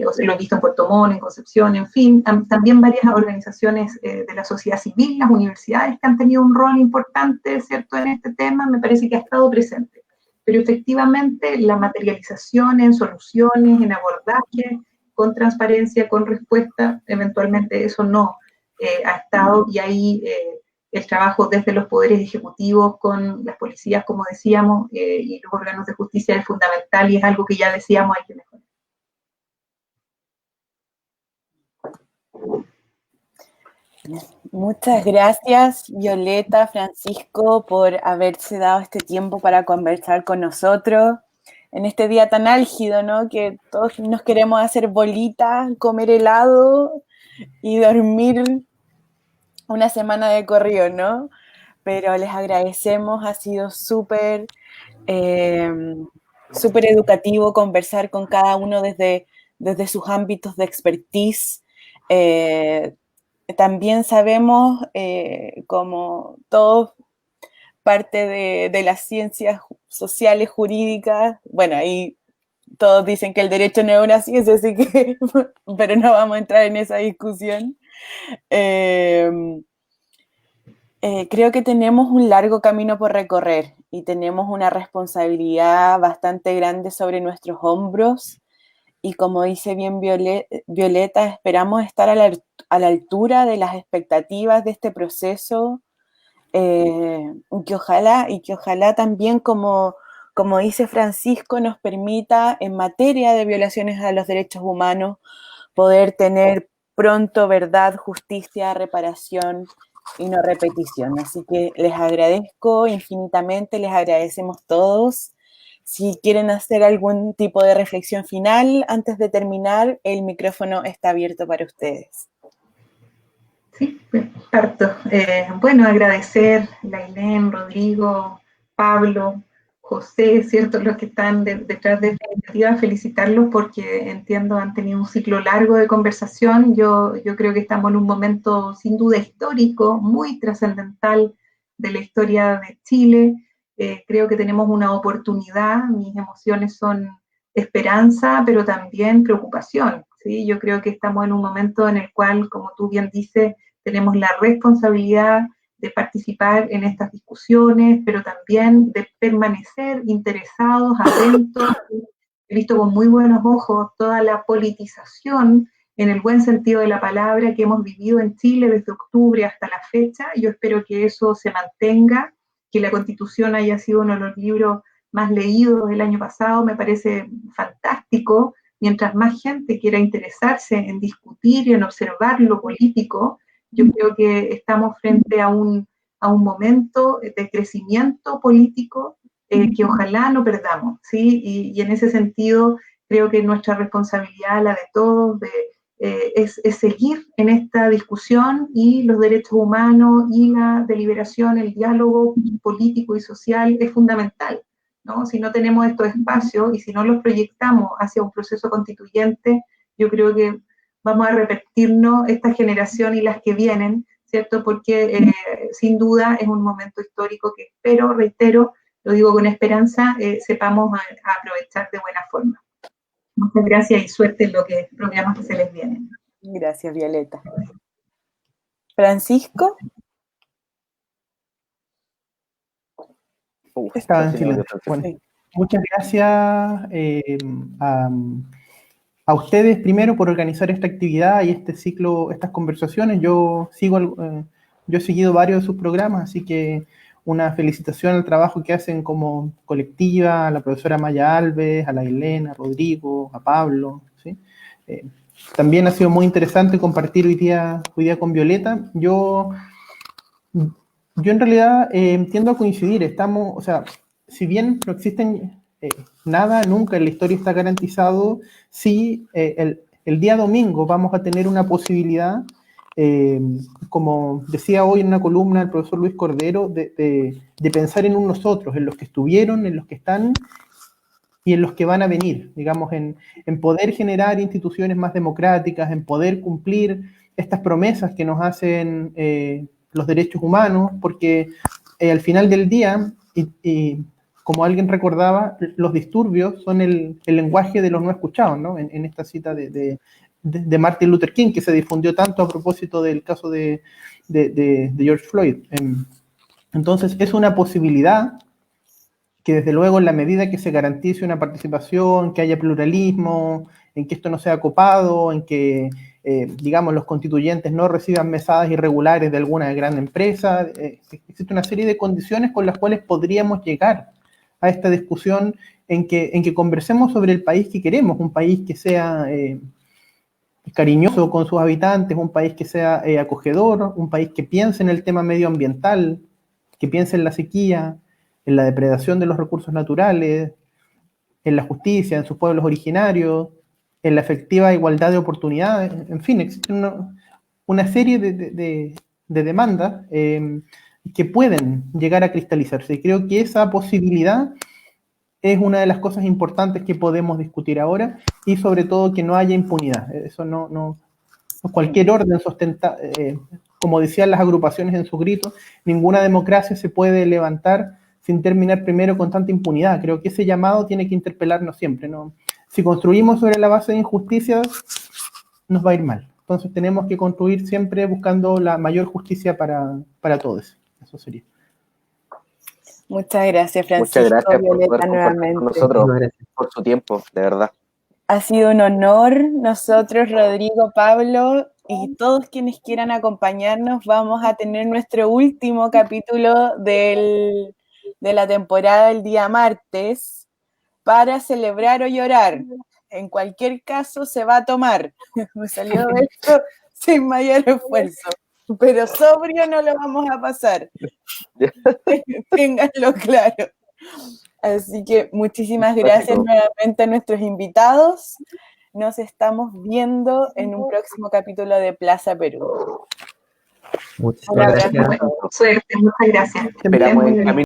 Speaker 4: o sea, lo he visto en Puerto Montt, en Concepción, en fin, también varias organizaciones de la sociedad civil, las universidades que han tenido un rol importante, ¿cierto?, en este tema, me parece que ha estado presente. Pero efectivamente la materialización en soluciones, en abordaje, con transparencia, con respuesta, eventualmente eso no ha estado, y ahí el trabajo desde los poderes ejecutivos con las policías, como decíamos, y los órganos de justicia es fundamental, y es algo que ya decíamos hay que mejorar.
Speaker 2: Muchas gracias, Violeta, Francisco, por haberse dado este tiempo para conversar con nosotros en este día tan álgido, ¿no? Que todos nos queremos hacer bolita, comer helado y dormir una semana de corrido, ¿no? Pero les agradecemos, ha sido súper educativo conversar con cada uno desde sus ámbitos de expertise. También sabemos, como todos, parte de las ciencias sociales, jurídicas, bueno, ahí todos dicen que el derecho no es una ciencia, así que, pero no vamos a entrar en esa discusión. Creo que tenemos un largo camino por recorrer y tenemos una responsabilidad bastante grande sobre nuestros hombros y como dice bien Violeta, esperamos estar a la altura de las expectativas de este proceso y que ojalá también como dice Francisco nos permita en materia de violaciones a los derechos humanos poder tener pronto verdad, justicia, reparación y no repetición. Así que les agradezco infinitamente, les agradecemos todos. Si quieren hacer algún tipo de reflexión final antes de terminar, el micrófono está abierto para ustedes.
Speaker 4: Sí, parto. Bueno, agradecer a Lailén, Rodrigo, Pablo, José, ¿cierto? Los que están detrás de esta iniciativa, felicitarlos porque entiendo han tenido un ciclo largo de conversación. Yo creo que estamos en un momento sin duda histórico, muy trascendental de la historia de Chile. Creo que tenemos una oportunidad, mis emociones son esperanza, pero también preocupación, ¿sí? Yo creo que estamos en un momento en el cual, como tú bien dices, tenemos la responsabilidad de participar en estas discusiones, pero también de permanecer interesados, atentos. He visto con muy buenos ojos toda la politización, en el buen sentido de la palabra, que hemos vivido en Chile desde octubre hasta la fecha. Yo espero que eso se mantenga, que la Constitución haya sido uno de los libros más leídos del año pasado, me parece fantástico. Mientras más gente quiera interesarse en discutir y en observar lo político, yo creo que estamos frente a un momento de crecimiento político que ojalá no perdamos, ¿sí? Y en ese sentido creo que nuestra responsabilidad, la de todos, es seguir en esta discusión y los derechos humanos y la deliberación, el diálogo político y social es fundamental, ¿no? Si no tenemos estos espacios y si no los proyectamos hacia un proceso constituyente, yo creo que vamos a repetirnos esta generación y las que vienen, ¿cierto? Porque sin duda es un momento histórico que espero, reitero, lo digo con esperanza, sepamos a aprovechar de buena forma. Muchas gracias y suerte en los programas que se les vienen.
Speaker 2: Gracias, Violeta. Francisco.
Speaker 5: Estaba en silencio. Bueno, muchas gracias a ustedes primero por organizar esta actividad y este ciclo, estas conversaciones. Yo he seguido varios de sus programas, así que una felicitación al trabajo que hacen como colectiva, a la profesora Maya Alves, a la Elena, a Rodrigo, a Pablo, ¿sí? También ha sido muy interesante compartir hoy día con Violeta. Yo en realidad tiendo a coincidir, o sea, si bien no existen nada, nunca en la historia está garantizado, sí el día domingo vamos a tener una posibilidad, como decía hoy en una columna el profesor Luis Cordero, de pensar en un nosotros, en los que estuvieron, en los que están y en los que van a venir, digamos, en poder generar instituciones más democráticas, en poder cumplir estas promesas que nos hacen los derechos humanos, porque al final del día, y como alguien recordaba, los disturbios son el lenguaje de los no escuchados, ¿no? En esta cita de Martin Luther King, que se difundió tanto a propósito del caso de George Floyd. Entonces, es una posibilidad que desde luego en la medida que se garantice una participación, que haya pluralismo, en que esto no sea copado, en que, digamos, los constituyentes no reciban mesadas irregulares de alguna gran empresa, existe una serie de condiciones con las cuales podríamos llegar a esta discusión en que conversemos sobre el país que queremos, un país que sea cariñoso con sus habitantes, un país que sea acogedor, un país que piense en el tema medioambiental, que piense en la sequía, en la depredación de los recursos naturales, en la justicia, en sus pueblos originarios, en la efectiva igualdad de oportunidades, en fin, existe una serie de demandas que pueden llegar a cristalizarse. Y creo que esa posibilidad es una de las cosas importantes que podemos discutir ahora, y sobre todo que no haya impunidad. Eso no cualquier orden como decían las agrupaciones en su grito, ninguna democracia se puede levantar sin terminar primero con tanta impunidad. Creo que ese llamado tiene que interpelarnos siempre, ¿no? Si construimos sobre la base de injusticias, nos va a ir mal. Entonces tenemos que construir siempre buscando la mayor justicia para todos. Eso sería.
Speaker 2: Muchas gracias, Francisco.
Speaker 1: Muchas gracias por
Speaker 2: Violeta,
Speaker 1: poder compartir
Speaker 2: nuevamente
Speaker 1: con nosotros,
Speaker 3: Gracias.
Speaker 1: por su tiempo, de verdad.
Speaker 2: Ha sido un honor. Nosotros, Rodrigo, Pablo y todos quienes quieran acompañarnos, vamos a tener nuestro último capítulo de la temporada el día martes para celebrar o llorar. En cualquier caso, se va a tomar. Me salió de esto sin mayor esfuerzo. Pero sobrio no lo vamos a pasar. Ténganlo claro. Así que muchísimas gracias nuevamente a nuestros invitados. Nos estamos viendo en un próximo capítulo de Plaza Perú.
Speaker 3: Muchísimas gracias.
Speaker 4: Suerte, muchas gracias.
Speaker 1: Esperamos en camino.